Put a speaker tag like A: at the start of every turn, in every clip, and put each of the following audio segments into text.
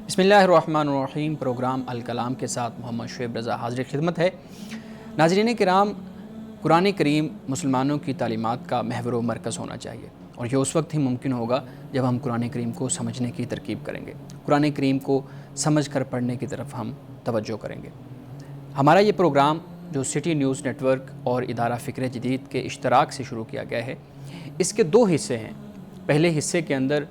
A: بسم اللہ الرحمن الرحیم۔ پروگرام الکلام کے ساتھ محمد شعیب رضا حاضر خدمت ہے۔ ناظرین کرام، قرآن کریم مسلمانوں کی تعلیمات کا محور و مرکز ہونا چاہیے، اور یہ اس وقت ہی ممکن ہوگا جب ہم قرآن کریم کو سمجھنے کی ترکیب کریں گے، قرآن کریم کو سمجھ کر پڑھنے کی طرف ہم توجہ کریں گے۔ ہمارا یہ پروگرام جو سٹی نیوز نیٹ ورک اور ادارہ فکر جدید کے اشتراک سے شروع کیا گیا ہے، اس کے دو حصے ہیں۔ پہلے حصے کے اندر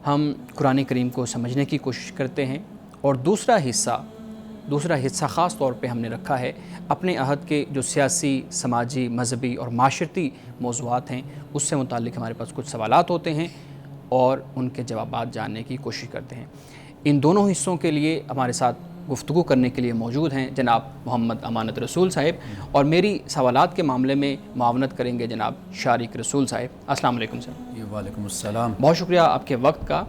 A: ہم قرآن کریم کو سمجھنے کی کوشش کرتے ہیں، اور دوسرا حصہ خاص طور پہ ہم نے رکھا ہے اپنے عہد کے جو سیاسی، سماجی، مذہبی اور معاشرتی موضوعات ہیں، اس سے متعلق ہمارے پاس کچھ سوالات ہوتے ہیں اور ان کے جوابات جاننے کی کوشش کرتے ہیں۔ ان دونوں حصوں کے لیے ہمارے ساتھ گفتگو کرنے کے لیے موجود ہیں جناب محمد امانت رسول صاحب، اور میری سوالات کے معاملے میں معاونت کریں گے جناب شارق رسول صاحب۔ السلام علیکم سر۔
B: وعلیکم السلام۔
A: بہت شکریہ آپ کے وقت کا۔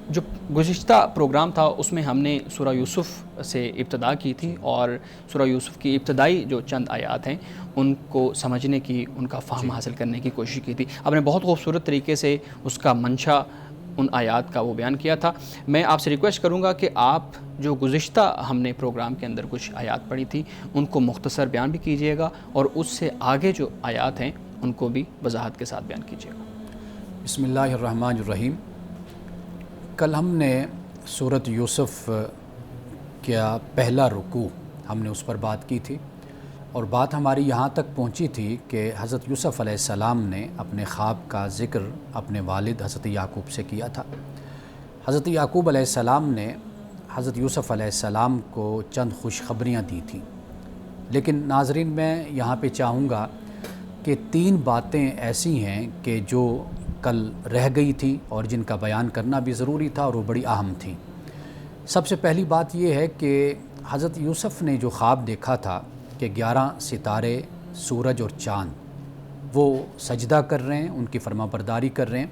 A: جو گزشتہ پروگرام تھا اس میں ہم نے سورہ یوسف سے ابتدا کی تھی، اور سورہ یوسف کی ابتدائی جو چند آیات ہیں ان کو سمجھنے کی، ان کا فہم حاصل کرنے کی کوشش کی تھی۔ آپ نے بہت خوبصورت طریقے سے اس کا منشا، ان آیات کا وہ بیان کیا تھا۔ میں آپ سے ریکویسٹ کروں گا کہ آپ جو گزشتہ ہم نے پروگرام کے اندر کچھ آیات پڑھی تھی ان کو مختصر بیان بھی کیجیے گا، اور اس سے آگے جو آیات ہیں ان کو بھی وضاحت کے ساتھ بیان کیجیے گا۔
B: بسم اللہ الرحمن الرحیم۔ کل ہم نے سورۃ یوسف کا پہلا رکوع ہم نے اس پر بات کی تھی، اور بات ہماری یہاں تک پہنچی تھی کہ حضرت یوسف علیہ السلام نے اپنے خواب کا ذکر اپنے والد حضرت یعقوب سے کیا تھا۔ حضرت یعقوب علیہ السلام نے حضرت یوسف علیہ السلام کو چند خوشخبریاں دی تھیں، لیکن ناظرین میں یہاں پہ چاہوں گا کہ 3 باتیں ایسی ہیں کہ جو کل رہ گئی تھی اور جن کا بیان کرنا بھی ضروری تھا، اور وہ بڑی اہم تھیں۔ سب سے پہلی بات یہ ہے کہ حضرت یوسف نے جو خواب دیکھا تھا کہ 11 ستارے، سورج اور چاند وہ سجدہ کر رہے ہیں، ان کی فرما برداری کر رہے ہیں۔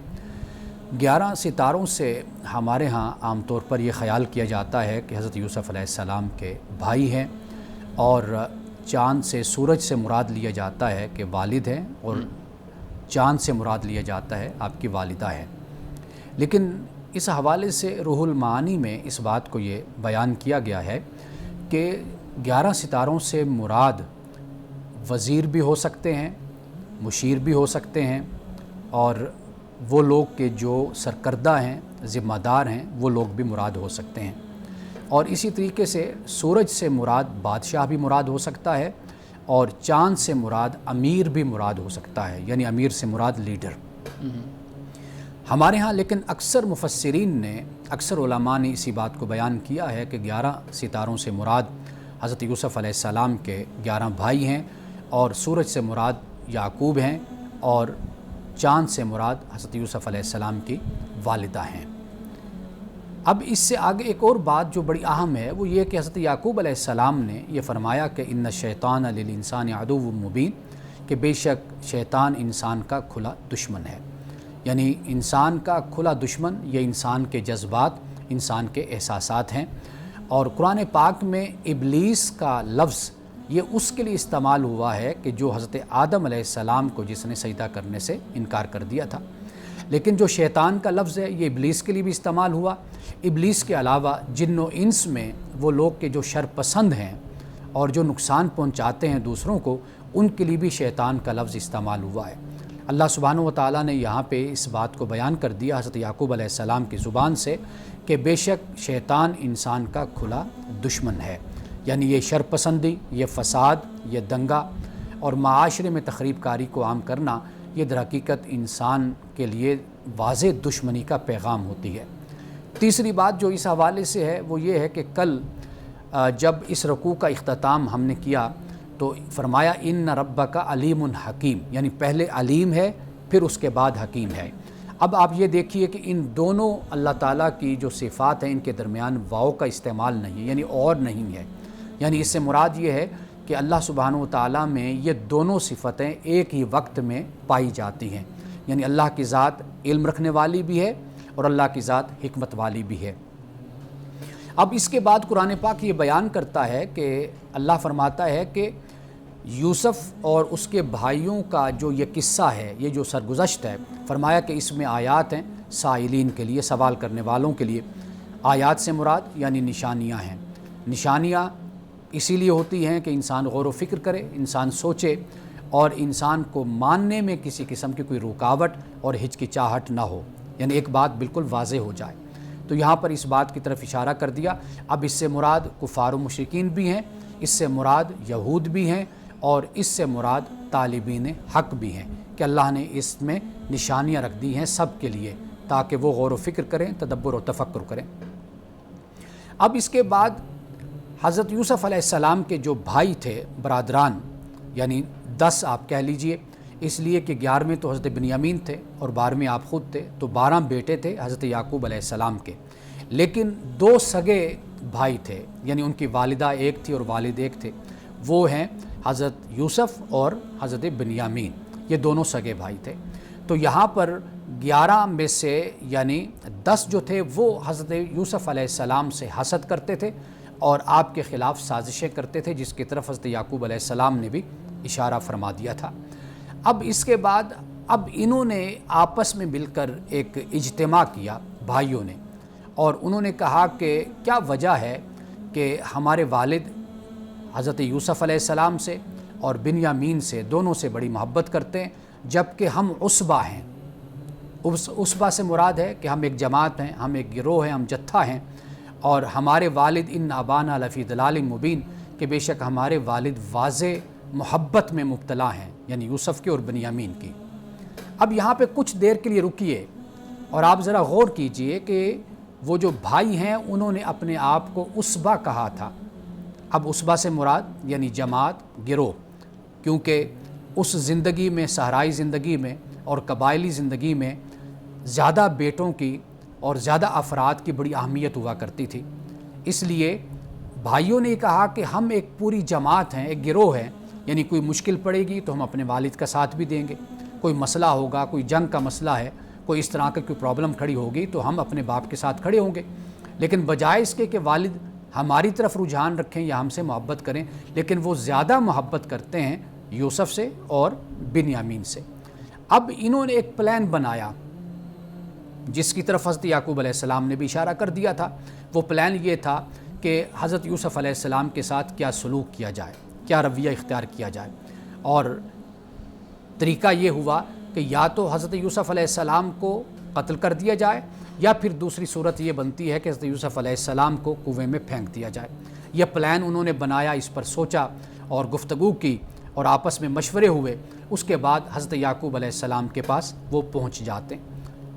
B: 11 ستاروں سے ہمارے ہاں عام طور پر یہ خیال کیا جاتا ہے کہ حضرت یوسف علیہ السلام کے بھائی ہیں، اور چاند سے، سورج سے مراد لیا جاتا ہے کہ والد ہیں، اور چاند سے مراد لیا جاتا ہے آپ کی والدہ ہے۔ لیکن اس حوالے سے روح المعانی میں اس بات کو یہ بیان کیا گیا ہے کہ 11 ستاروں سے مراد وزیر بھی ہو سکتے ہیں، مشیر بھی ہو سکتے ہیں، اور وہ لوگ کہ جو سرکردہ ہیں، ذمہ دار ہیں، وہ لوگ بھی مراد ہو سکتے ہیں۔ اور اسی طریقے سے سورج سے مراد بادشاہ بھی مراد ہو سکتا ہے، اور چاند سے مراد امیر بھی مراد ہو سکتا ہے، یعنی امیر سے مراد لیڈر۔ ہمارے ہاں لیکن اکثر مفسرین نے، اکثر علماء نے اسی بات کو بیان کیا ہے کہ 11 ستاروں سے مراد حضرت یوسف علیہ السلام کے 11 بھائی ہیں، اور سورج سے مراد یعقوب ہیں، اور چاند سے مراد حضرت یوسف علیہ السلام کی والدہ ہیں۔ اب اس سے آگے ایک اور بات جو بڑی اہم ہے وہ یہ کہ حضرت یعقوب علیہ السلام نے یہ فرمایا کہ ان الشیطان للانسان عدو مبین، کہ بے شک شیطان انسان کا کھلا دشمن ہے۔ یعنی انسان کا کھلا دشمن یہ انسان کے جذبات، انسان کے احساسات ہیں، اور قرآن پاک میں ابلیس کا لفظ یہ اس کے لیے استعمال ہوا ہے کہ جو حضرت آدم علیہ السلام کو جس نے سجدہ کرنے سے انکار کر دیا تھا۔ لیکن جو شیطان کا لفظ ہے یہ ابلیس کے لیے بھی استعمال ہوا۔ ابلیس کے علاوہ جن و انس میں وہ لوگ کہ جو شر پسند ہیں اور جو نقصان پہنچاتے ہیں دوسروں کو، ان کے لیے بھی شیطان کا لفظ استعمال ہوا ہے۔ اللہ سبحانہ و تعالیٰ نے یہاں پہ اس بات کو بیان کر دیا حضرت یعقوب علیہ السلام کی زبان سے کہ بے شک شیطان انسان کا کھلا دشمن ہے، یعنی یہ شر پسندی، یہ فساد، یہ دنگا اور معاشرے میں تخریب کاری کو عام کرنا، یہ در حقیقت انسان کے لیے واضح دشمنی کا پیغام ہوتی ہے۔ تیسری بات جو اس حوالے سے ہے وہ یہ ہے کہ کل جب اس رکوع کا اختتام ہم نے کیا تو فرمایا ان ربک علیم حکیم، یعنی پہلے علیم ہے پھر اس کے بعد حکیم ہے۔ اب آپ یہ دیکھیے کہ ان دونوں اللہ تعالیٰ کی جو صفات ہیں ان کے درمیان واو کا استعمال نہیں ہے، یعنی اور نہیں ہے، یعنی اس سے مراد یہ ہے کہ اللہ سبحانہ و تعالیٰ میں یہ دونوں صفتیں ایک ہی وقت میں پائی جاتی ہیں، یعنی اللہ کی ذات علم رکھنے والی بھی ہے اور اللہ کی ذات حکمت والی بھی ہے۔ اب اس کے بعد قرآن پاک یہ بیان کرتا ہے کہ اللہ فرماتا ہے کہ یوسف اور اس کے بھائیوں کا جو یہ قصہ ہے، یہ جو سرگزشت ہے، فرمایا کہ اس میں آیات ہیں سائلین کے لیے، سوال کرنے والوں کے لیے۔ آیات سے مراد یعنی نشانیاں ہیں۔ نشانیاں اسی لیے ہوتی ہیں کہ انسان غور و فکر کرے، انسان سوچے اور انسان کو ماننے میں کسی قسم کی کوئی رکاوٹ اور ہچکچاہٹ نہ ہو، یعنی ایک بات بالکل واضح ہو جائے۔ تو یہاں پر اس بات کی طرف اشارہ کر دیا۔ اب اس سے مراد کفار و مشرکین بھی ہیں، اس سے مراد یہود بھی ہیں، اور اس سے مراد طالبین حق بھی ہیں کہ اللہ نے اس میں نشانیاں رکھ دی ہیں سب کے لیے، تاکہ وہ غور و فکر کریں، تدبر و تفکر کریں۔ اب اس کے بعد حضرت یوسف علیہ السلام کے جو بھائی تھے، برادران، یعنی 10 آپ کہہ لیجئے، اس لیے کہ 11ویں تو حضرت بنیامین تھے اور 12ویں آپ خود تھے، تو 12 بیٹے تھے حضرت یعقوب علیہ السلام کے، لیکن 2 سگے بھائی تھے، یعنی ان کی والدہ ایک تھی اور والد ایک تھے، وہ ہیں حضرت یوسف اور حضرت بنیامین، یہ دونوں سگے بھائی تھے۔ تو یہاں پر 11 میں سے یعنی 10 جو تھے وہ حضرت یوسف علیہ السلام سے حسد کرتے تھے اور آپ کے خلاف سازشیں کرتے تھے، جس کی طرف حضرت یعقوب علیہ السلام نے بھی اشارہ فرما دیا تھا۔ اب اس کے بعد اب انہوں نے آپس میں مل کر ایک اجتماع کیا بھائیوں نے، اور انہوں نے کہا کہ کیا وجہ ہے کہ ہمارے والد حضرت یوسف علیہ السلام سے اور بنیامین سے، دونوں سے بڑی محبت کرتے ہیں، جبکہ ہم عصبہ ہیں۔ عصبہ سے مراد ہے کہ ہم ایک جماعت ہیں، ہم ایک گروہ ہیں، ہم جتھا ہیں، اور ہمارے والد ان ابانا لفی ضلال مبین، کہ بے شک ہمارے والد واضح محبت میں مبتلا ہیں، یعنی یوسف کی اور بنیامین کی۔ اب یہاں پہ کچھ دیر کے لیے رکیے اور آپ ذرا غور کیجئے کہ وہ جو بھائی ہیں انہوں نے اپنے آپ کو عصبہ کہا تھا۔ اب عصبہ سے مراد یعنی جماعت، گروہ، کیونکہ اس زندگی میں، صحرائی زندگی میں اور قبائلی زندگی میں زیادہ بیٹوں کی اور زیادہ افراد کی بڑی اہمیت ہوا کرتی تھی، اس لیے بھائیوں نے کہا کہ ہم ایک پوری جماعت ہیں، ایک گروہ ہیں، یعنی کوئی مشکل پڑے گی تو ہم اپنے والد کا ساتھ بھی دیں گے، کوئی مسئلہ ہوگا، کوئی جنگ کا مسئلہ ہے، کوئی اس طرح کی کوئی پرابلم کھڑی ہوگی تو ہم اپنے باپ کے ساتھ کھڑے ہوں گے، لیکن بجائے اس کے کہ والد ہماری طرف رجحان رکھیں یا ہم سے محبت کریں، لیکن وہ زیادہ محبت کرتے ہیں یوسف سے اور بنیامین سے۔ اب انہوں نے ایک پلان بنایا جس کی طرف حضرت یعقوب علیہ السلام نے بھی اشارہ کر دیا تھا۔ وہ پلان یہ تھا کہ حضرت یوسف علیہ السلام کے ساتھ کیا سلوک کیا جائے، کیا رویہ اختیار کیا جائے، اور طریقہ یہ ہوا کہ یا تو حضرت یوسف علیہ السلام کو قتل کر دیا جائے، یا پھر دوسری صورت یہ بنتی ہے کہ حضرت یوسف علیہ السلام کو کنویں میں پھینک دیا جائے۔ یہ پلان انہوں نے بنایا، اس پر سوچا اور گفتگو کی اور آپس میں مشورے ہوئے۔ اس کے بعد حضرت یعقوب علیہ السلام کے پاس وہ پہنچ جاتے ہیں،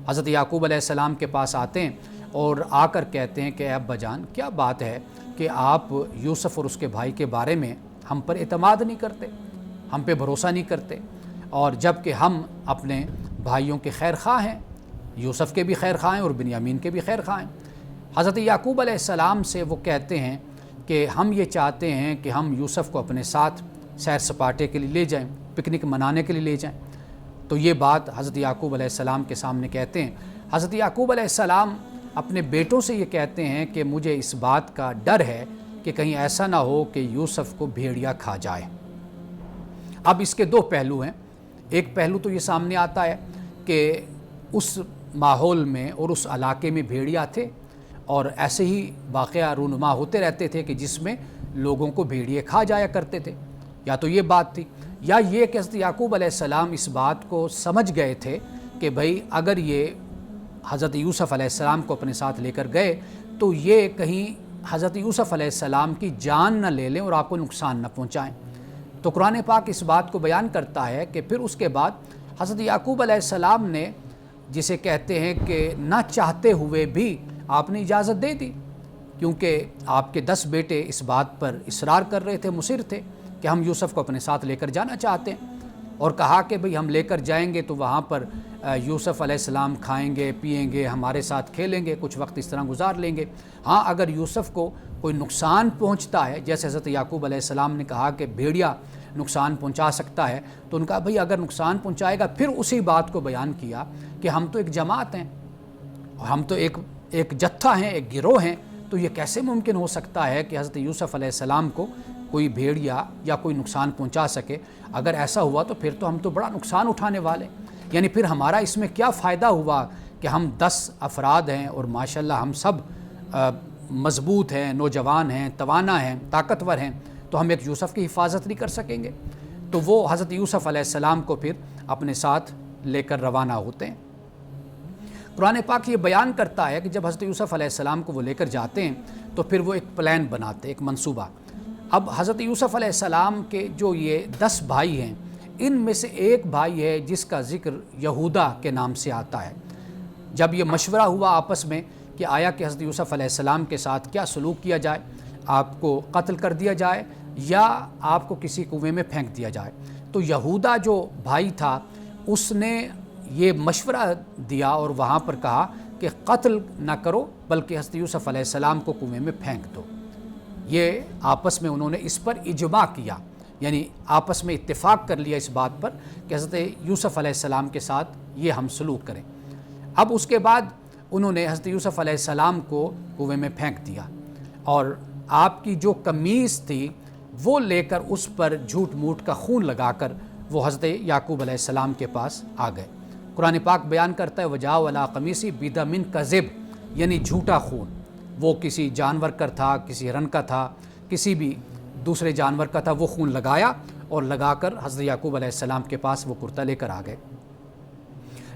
B: حضرت یعقوب علیہ السلام کے پاس آتے ہیں اور آ کر کہتے ہیں کہ ابا جان کیا بات ہے کہ آپ یوسف اور اس کے بھائی کے بارے میں ہم پر اعتماد نہیں کرتے، ہم پہ بھروسہ نہیں کرتے، اور جب کہ ہم اپنے بھائیوں کے خیر خواہ ہیں، یوسف کے بھی خیر خواہ ہیں اور بنیامین کے بھی خیر خواہ ہیں۔ حضرت یعقوب علیہ السلام سے وہ کہتے ہیں کہ ہم یہ چاہتے ہیں کہ ہم یوسف کو اپنے ساتھ سیر سپاٹے کے لیے لے جائیں، پکنک منانے کے لیے لے جائیں۔ تو یہ بات حضرت یعقوب علیہ السلام کے سامنے کہتے ہیں۔ حضرت یعقوب علیہ السلام اپنے بیٹوں سے یہ کہتے ہیں کہ مجھے اس بات کا ڈر ہے کہ کہیں ایسا نہ ہو کہ یوسف کو بھیڑیا کھا جائے۔ اب اس کے 2 پہلو ہیں۔ ایک پہلو تو یہ سامنے آتا ہے کہ اس ماحول میں اور اس علاقے میں بھیڑیا تھے، اور ایسے ہی واقعہ رونما ہوتے رہتے تھے کہ جس میں لوگوں کو بھیڑیے کھا جایا کرتے تھے، یا تو یہ بات تھی، یا یہ کہ حضرت یعقوب علیہ السلام اس بات کو سمجھ گئے تھے کہ بھئی اگر یہ حضرت یوسف علیہ السلام کو اپنے ساتھ لے کر گئے تو یہ کہیں حضرت یوسف علیہ السلام کی جان نہ لے لیں اور آپ کو نقصان نہ پہنچائیں۔ تو قرآن پاک اس بات کو بیان کرتا ہے کہ پھر اس کے بعد حضرت یعقوب علیہ السلام نے، جسے کہتے ہیں کہ نہ چاہتے ہوئے بھی آپ نے اجازت دے دی، کیونکہ آپ کے 10 بیٹے اس بات پر اصرار کر رہے تھے، مصر تھے کہ ہم یوسف کو اپنے ساتھ لے کر جانا چاہتے ہیں، اور کہا کہ بھئی ہم لے کر جائیں گے تو وہاں پر یوسف علیہ السلام کھائیں گے، پئیں گے، ہمارے ساتھ کھیلیں گے، کچھ وقت اس طرح گزار لیں گے۔ ہاں اگر یوسف کو کوئی نقصان پہنچتا ہے، جیسے حضرت یعقوب علیہ السلام نے کہا کہ بھیڑیا نقصان پہنچا سکتا ہے، تو ان کا بھئی اگر نقصان پہنچائے گا، پھر اسی بات کو بیان کیا کہ ہم تو ایک جماعت ہیں اور ہم تو ایک جتھا ہیں، ایک گروہ ہیں، تو یہ کیسے ممکن ہو سکتا ہے کہ حضرت یوسف علیہ السلام کو کوئی بھیڑیا یا کوئی نقصان پہنچا سکے؟ اگر ایسا ہوا تو پھر تو ہم تو بڑا نقصان اٹھانے والے، یعنی پھر ہمارا اس میں کیا فائدہ ہوا کہ ہم 10 افراد ہیں اور ماشاءاللہ ہم سب مضبوط ہیں، نوجوان ہیں، توانا ہیں، طاقتور ہیں، تو ہم ایک یوسف کی حفاظت نہیں کر سکیں گے؟ تو وہ حضرت یوسف علیہ السلام کو پھر اپنے ساتھ لے کر روانہ ہوتے ہیں۔ قرآن پاک یہ بیان کرتا ہے کہ جب حضرت یوسف علیہ السلام کو وہ لے کر جاتے ہیں تو پھر وہ ایک پلان بناتے، ایک منصوبہ۔ اب حضرت یوسف علیہ السلام کے جو یہ 10 بھائی ہیں، ان میں سے ایک بھائی ہے جس کا ذکر یہودا کے نام سے آتا ہے۔ جب یہ مشورہ ہوا آپس میں کہ آیا کہ حضرت یوسف علیہ السلام کے ساتھ کیا سلوک کیا جائے، آپ کو قتل کر دیا جائے یا آپ کو کسی کنویں میں پھینک دیا جائے، تو یہودا جو بھائی تھا اس نے یہ مشورہ دیا اور وہاں پر کہا کہ قتل نہ کرو بلکہ حضرت یوسف علیہ السلام کو کنویں میں پھینک دو۔ یہ آپس میں انہوں نے اس پر اجماع کیا، یعنی آپس میں اتفاق کر لیا اس بات پر کہ حضرت یوسف علیہ السلام کے ساتھ یہ ہم سلوک کریں۔ اب اس کے بعد انہوں نے حضرت یوسف علیہ السلام کو کنویں میں پھینک دیا اور آپ کی جو قمیص تھی وہ لے کر اس پر جھوٹ موٹ کا خون لگا کر وہ حضرت یعقوب علیہ السلام کے پاس آ گئے۔ قرآن پاک بیان کرتا ہے وَجَاءَ عَلَىٰ قَمِيصِهِ بِدَمٍ كَذِبٍ، یعنی جھوٹا خون، وہ کسی جانور کا تھا، کسی ہرن کا تھا، کسی بھی دوسرے جانور کا تھا، وہ خون لگایا اور لگا کر حضرت یعقوب علیہ السلام کے پاس وہ کرتا لے کر آ گئے۔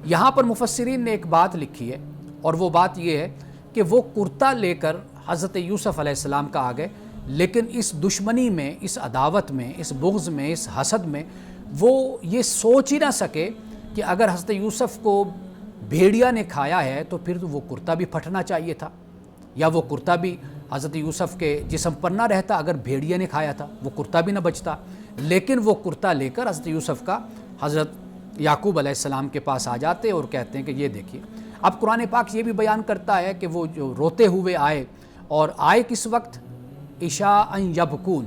B: یہاں پر مفسرین نے ایک بات لکھی ہے اور وہ بات یہ ہے کہ وہ کرتا لے کر حضرت یوسف علیہ السلام کا آ گئے، لیکن اس دشمنی میں، اس عداوت میں، اس بغض میں، اس حسد میں وہ یہ سوچ ہی نہ سکے کہ اگر حضرت یوسف کو بھیڑیا نے کھایا ہے تو پھر وہ کرتا بھی پھٹنا چاہیے تھا، یا وہ کرتا بھی حضرت یوسف کے جسم پر نہ رہتا اگر بھیڑیا نے کھایا تھا، وہ کرتا بھی نہ بچتا۔ لیکن وہ کرتا لے کر حضرت یوسف کا حضرت یعقوب علیہ السلام کے پاس آ جاتے اور کہتے ہیں کہ یہ دیکھیے۔ اب قرآن پاک یہ بھی بیان کرتا ہے کہ وہ جو روتے ہوئے آئے، اور آئے کس وقت؟ عشاء یبکون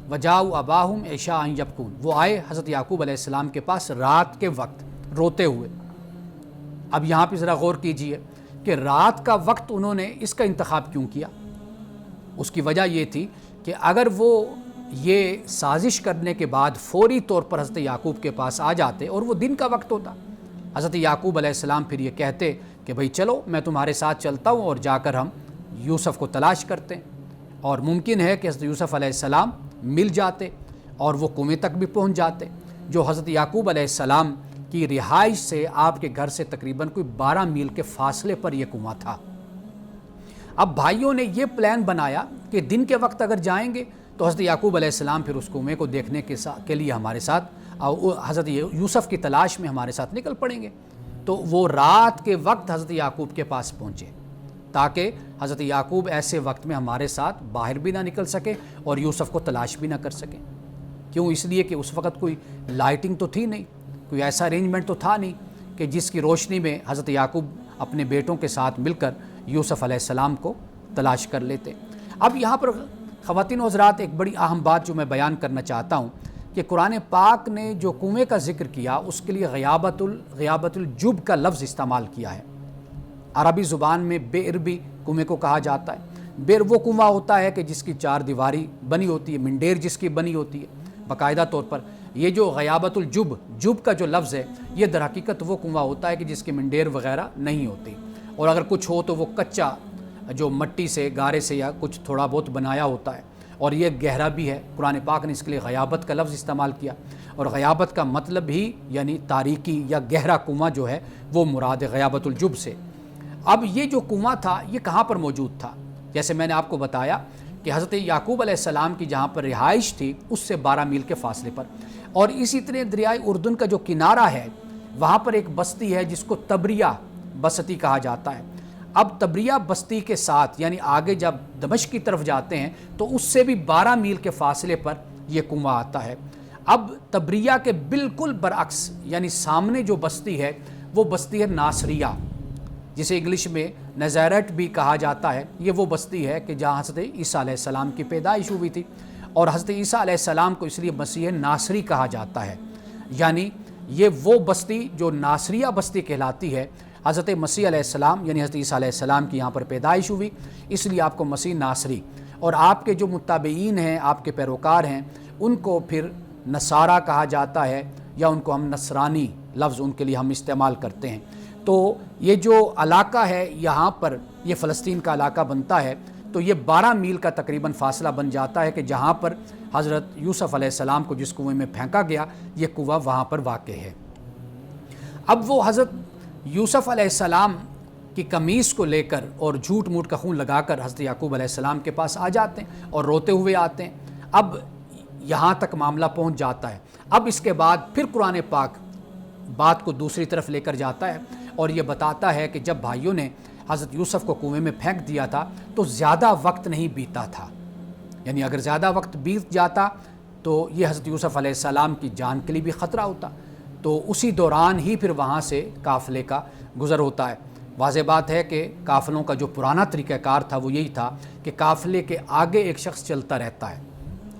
B: وجاؤ اباہم عشاء یبکون، وہ آئے حضرت یعقوب علیہ السلام کے پاس رات کے وقت روتے ہوئے۔ اب یہاں پہ ذرا غور کیجئے کہ رات کا وقت انہوں نے اس کا انتخاب کیوں کیا؟ اس کی وجہ یہ تھی کہ اگر وہ یہ سازش کرنے کے بعد فوری طور پر حضرت یعقوب کے پاس آ جاتے اور وہ دن کا وقت ہوتا، حضرت یعقوب علیہ السلام پھر یہ کہتے کہ بھئی چلو میں تمہارے ساتھ چلتا ہوں اور جا کر ہم یوسف کو تلاش کرتے ہیں، اور ممکن ہے کہ حضرت یوسف علیہ السلام مل جاتے اور وہ کنویں تک بھی پہنچ جاتے، جو حضرت یعقوب علیہ السلام کی رہائش سے آپ کے گھر سے تقریباً کوئی 12 میل کے فاصلے پر یہ کنواں تھا۔ اب بھائیوں نے یہ پلان بنایا کہ دن کے وقت اگر جائیں گے تو حضرت یعقوب علیہ السلام پھر اس کنویں کو دیکھنے کے لیے ہمارے ساتھ حضرت یوسف کی تلاش میں ہمارے ساتھ نکل پڑیں گے، تو وہ رات کے وقت حضرت یعقوب کے پاس پہنچے تاکہ حضرت یعقوب ایسے وقت میں ہمارے ساتھ باہر بھی نہ نکل سکے اور یوسف کو تلاش بھی نہ کر سکیں۔ کیوں؟ اس لیے کہ اس وقت کوئی لائٹنگ تو تھی نہیں، کوئی ایسا ارینجمنٹ تو تھا نہیں کہ جس کی روشنی میں حضرت یعقوب اپنے بیٹوں کے ساتھ مل کر یوسف علیہ السلام کو تلاش کر لیتے۔ اب یہاں پر خواتین و حضرات ایک بڑی اہم بات جو میں بیان کرنا چاہتا ہوں کہ قرآن پاک نے جو کنویں کا ذکر کیا اس کے لیے غیابت الجب کا لفظ استعمال کیا ہے۔ عربی زبان میں بئر بھی کنویں کو کہا جاتا ہے۔ بئر وہ کنواں ہوتا ہے کہ جس کی 4 دیواری بنی ہوتی ہے، منڈیر جس کی بنی ہوتی ہے باقاعدہ طور پر۔ یہ جو غیابت الجب کا جو لفظ ہے یہ در حقیقت وہ کنواں ہوتا ہے کہ جس کی منڈیر وغیرہ نہیں ہوتی، اور اگر کچھ ہو تو وہ کچا جو مٹی سے، گارے سے یا کچھ تھوڑا بہت بنایا ہوتا ہے، اور یہ گہرا بھی ہے۔ قرآن پاک نے اس کے لیے غیابت کا لفظ استعمال کیا، اور غیابت کا مطلب ہی یعنی تاریکی یا گہرا کنواں جو ہے وہ مراد ہے غیابت الجب سے۔ اب یہ جو کنواں تھا یہ کہاں پر موجود تھا؟ جیسے میں نے آپ کو بتایا کہ حضرت یعقوب علیہ السلام کی جہاں پر رہائش تھی اس سے 12 میل کے فاصلے پر، اور اسی طرح دریائے اردن کا جو کنارہ ہے وہاں پر ایک بستی ہے جس کو تبریہ بستی کہا جاتا ہے۔ اب تبریہ بستی کے ساتھ یعنی آگے جب دمشق کی طرف جاتے ہیں تو اس سے بھی 12 میل کے فاصلے پر یہ کنواں آتا ہے۔ اب تبریہ کے بالکل برعکس یعنی سامنے جو بستی ہے وہ بستی ہے ناصریہ، جسے انگلش میں نزیرٹ بھی کہا جاتا ہے۔ یہ وہ بستی ہے کہ جہاں حضرت عیسیٰ علیہ السلام کی پیدائش ہوئی تھی، اور حضرت عیسیٰ علیہ السلام کو اس لیے مسیح ناصری کہا جاتا ہے، یعنی یہ وہ بستی جو ناصریہ بستی کہلاتی ہے۔ حضرت مسیح علیہ السلام یعنی حضرت عیسیٰ علیہ السلام کی یہاں پر پیدائش ہوئی، اس لیے آپ کو مسیح ناصری، اور آپ کے جو متابعین ہیں، آپ کے پیروکار ہیں، ان کو پھر نصارہ کہا جاتا ہے، یا ان کو ہم نصرانی لفظ ان کے لیے ہم استعمال کرتے ہیں۔ تو یہ جو علاقہ ہے یہاں پر یہ فلسطین کا علاقہ بنتا ہے، تو یہ 12 میل کا تقریباً فاصلہ بن جاتا ہے کہ جہاں پر حضرت یوسف علیہ السلام کو جس کنویں میں پھینکا گیا یہ کنواں وہاں پر واقع ہے۔ اب وہ حضرت یوسف علیہ السلام کی قمیص کو لے کر اور جھوٹ موٹ کا خون لگا کر حضرت یعقوب علیہ السلام کے پاس آ جاتے ہیں اور روتے ہوئے آتے ہیں۔ اب یہاں تک معاملہ پہنچ جاتا ہے۔ اب اس کے بعد پھر قرآن پاک بات کو دوسری طرف لے کر جاتا ہے اور یہ بتاتا ہے کہ جب بھائیوں نے حضرت یوسف کو کنویں میں پھینک دیا تھا تو زیادہ وقت نہیں بیتا تھا، یعنی اگر زیادہ وقت بیت جاتا تو یہ حضرت یوسف علیہ السلام کی جان کے لیے بھی خطرہ ہوتا، تو اسی دوران ہی پھر وہاں سے قافلے کا گزر ہوتا ہے۔ واضح بات ہے کہ قافلوں کا جو پرانا طریقہ کار تھا وہ یہی تھا کہ قافلے کے آگے ایک شخص چلتا رہتا ہے،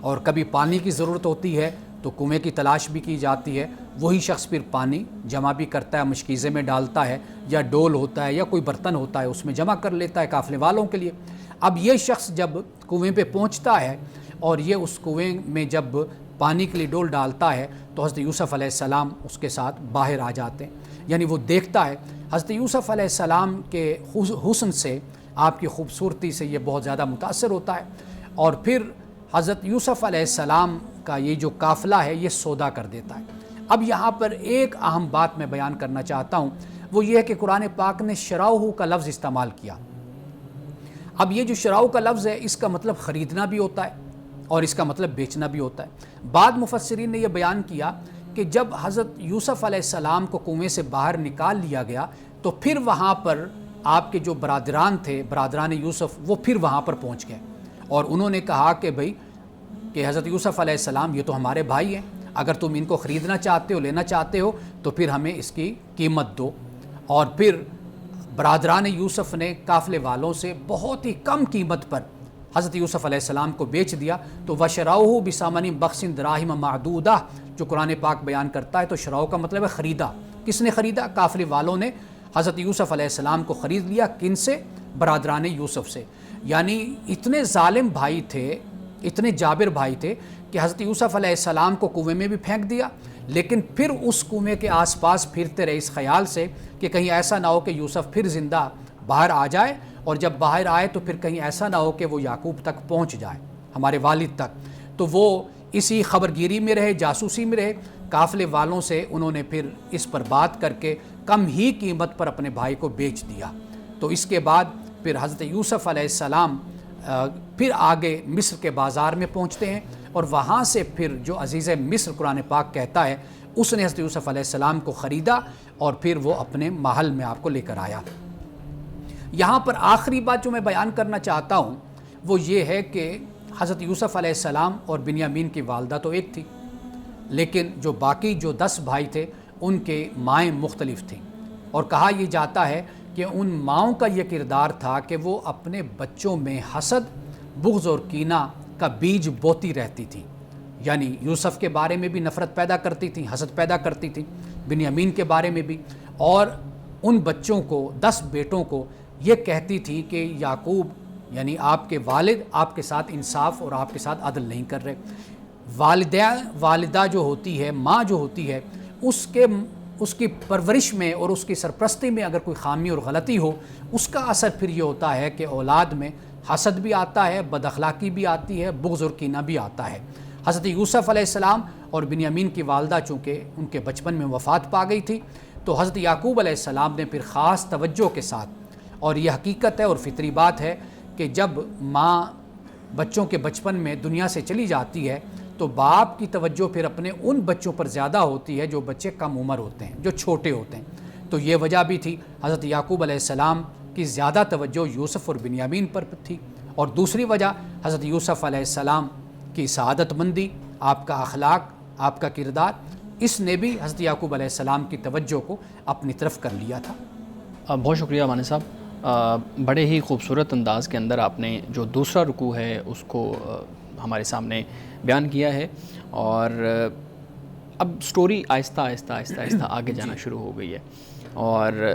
B: اور کبھی پانی کی ضرورت ہوتی ہے تو کنویں کی تلاش بھی کی جاتی ہے، وہی شخص پھر پانی جمع بھی کرتا ہے، مشکیزے میں ڈالتا ہے یا ڈول ہوتا ہے یا کوئی برتن ہوتا ہے اس میں جمع کر لیتا ہے قافلے والوں کے لیے۔ اب یہ شخص جب کنویں پہ پہنچتا ہے اور یہ اس کنویں میں جب پانی کے لیے ڈول ڈالتا ہے تو حضرت یوسف علیہ السلام اس کے ساتھ باہر آ جاتے ہیں، یعنی وہ دیکھتا ہے حضرت یوسف علیہ السلام کے حسن سے، آپ کی خوبصورتی سے یہ بہت زیادہ متاثر ہوتا ہے، اور پھر حضرت یوسف علیہ السلام کا یہ جو قافلہ ہے یہ سودا کر دیتا ہے۔ اب یہاں پر ایک اہم بات میں بیان کرنا چاہتا ہوں، وہ یہ ہے کہ قرآن پاک نے شراؤہ کا لفظ استعمال کیا۔ اب یہ جو شراؤ کا لفظ ہے اس کا مطلب خریدنا بھی ہوتا ہے اور اس کا مطلب بیچنا بھی ہوتا ہے۔ بعد مفسرین نے یہ بیان کیا کہ جب حضرت یوسف علیہ السلام کو کنویں سے باہر نکال لیا گیا تو پھر وہاں پر آپ کے جو برادران تھے، برادران یوسف، وہ پھر وہاں پر پہنچ گئے اور انہوں نے کہا کہ بھئی کہ حضرت یوسف علیہ السلام یہ تو ہمارے بھائی ہیں، اگر تم ان کو خریدنا چاہتے ہو، لینا چاہتے ہو تو پھر ہمیں اس کی قیمت دو۔ اور پھر برادران یوسف نے قافلے والوں سے بہت ہی کم قیمت پر حضرت یوسف علیہ السلام کو بیچ دیا۔ تو وَشَرَوْهُ بِثَمَنٍ بَخْسٍ دَرَاهِمَ مَعْدُودَةٍ جو قرآن پاک بیان کرتا ہے، تو شراؤ کا مطلب ہے خریدا۔ کس نے خریدا؟ قافلے والوں نے حضرت یوسف علیہ السلام کو خرید لیا۔ کن سے؟ برادران یوسف سے۔ یعنی اتنے ظالم بھائی تھے، اتنے جابر بھائی تھے کہ حضرت یوسف علیہ السلام کو کنویں میں بھی پھینک دیا، لیکن پھر اس کنویں کے آس پاس پھرتے رہے اس خیال سے کہ کہیں ایسا نہ ہو کہ یوسف پھر زندہ باہر آ جائے، اور جب باہر آئے تو پھر کہیں ایسا نہ ہو کہ وہ یعقوب تک پہنچ جائے، ہمارے والد تک۔ تو وہ اسی خبرگیری میں رہے، جاسوسی میں رہے۔ قافلے والوں سے انہوں نے پھر اس پر بات کر کے کم ہی قیمت پر اپنے بھائی کو بیچ دیا۔ تو اس کے بعد پھر حضرت یوسف علیہ السلام پھر آگے مصر کے بازار میں پہنچتے ہیں، اور وہاں سے پھر جو عزیز مصر قرآن پاک کہتا ہے اس نے حضرت یوسف علیہ السلام کو خریدا اور پھر وہ اپنے محل میں آپ کو لے کر آیا۔ یہاں پر آخری بات جو میں بیان کرنا چاہتا ہوں وہ یہ ہے کہ حضرت یوسف علیہ السلام اور بنیامین کی والدہ تو ایک تھی، لیکن جو باقی جو 10 بھائی تھے ان کے مائیں مختلف تھیں، اور کہا یہ جاتا ہے کہ ان ماؤں کا یہ کردار تھا کہ وہ اپنے بچوں میں حسد، بغض اور کینہ کا بیج بوتی رہتی تھی، یعنی یوسف کے بارے میں بھی نفرت پیدا کرتی تھی، حسد پیدا کرتی تھی، بنیامین کے بارے میں بھی، اور ان بچوں کو 10 بیٹوں کو یہ کہتی تھی کہ یعقوب یعنی آپ کے والد آپ کے ساتھ انصاف اور آپ کے ساتھ عدل نہیں کر رہے۔ والدہ جو ہوتی ہے، ماں جو ہوتی ہے، اس کی پرورش میں اور اس کی سرپرستی میں اگر کوئی خامی اور غلطی ہو، اس کا اثر پھر یہ ہوتا ہے کہ اولاد میں حسد بھی آتا ہے، بد اخلاقی بھی آتی ہے، بغض اور کینہ بھی آتا ہے۔ حضرت یوسف علیہ السلام اور بنیامین کی والدہ چونکہ ان کے بچپن میں وفات پا گئی تھی، تو حضرت یعقوب علیہ السلام نے پھر خاص توجہ کے ساتھ، اور یہ حقیقت ہے اور فطری بات ہے کہ جب ماں بچوں کے بچپن میں دنیا سے چلی جاتی ہے تو باپ کی توجہ پھر اپنے ان بچوں پر زیادہ ہوتی ہے جو بچے کم عمر ہوتے ہیں، جو چھوٹے ہوتے ہیں۔ تو یہ وجہ بھی تھی حضرت یعقوب علیہ السلام کی زیادہ توجہ یوسف اور بنیامین پر تھی، اور دوسری وجہ حضرت یوسف علیہ السلام کی سعادت مندی، آپ کا اخلاق، آپ کا کردار، اس نے بھی حضرت یعقوب علیہ السلام کی توجہ کو اپنی طرف کر لیا تھا۔
A: بہت شکریہ مانی صاحب، بڑے ہی خوبصورت انداز کے اندر آپ نے جو دوسرا رکوع ہے اس کو ہمارے سامنے بیان کیا ہے، اور اب سٹوری آہستہ آہستہ آگے جانا شروع ہو گئی ہے، اور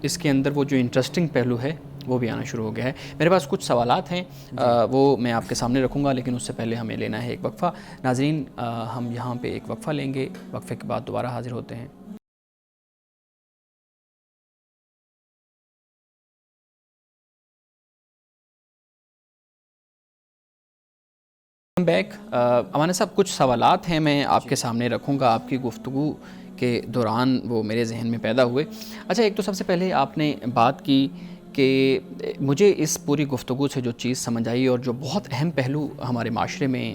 A: اس کے اندر وہ جو انٹرسٹنگ پہلو ہے وہ بھی آنا شروع ہو گیا ہے۔ میرے پاس کچھ سوالات ہیں، وہ میں آپ کے سامنے رکھوں گا، لیکن اس سے پہلے ہمیں لینا ہے ایک وقفہ۔ ناظرین، ہم یہاں پہ ایک وقفہ لیں گے، وقفے کے بعد دوبارہ حاضر ہوتے ہیں۔ بیک امانہ صاحب، کچھ سوالات ہیں میں آپ کے سامنے رکھوں گا، آپ کی گفتگو کے دوران وہ میرے ذہن میں پیدا ہوئے. اچھا، ایک تو سب سے پہلے آپ نے بات کی کہ مجھے اس پوری گفتگو سے جو چیز سمجھ آئی اور جو بہت اہم پہلو ہمارے معاشرے میں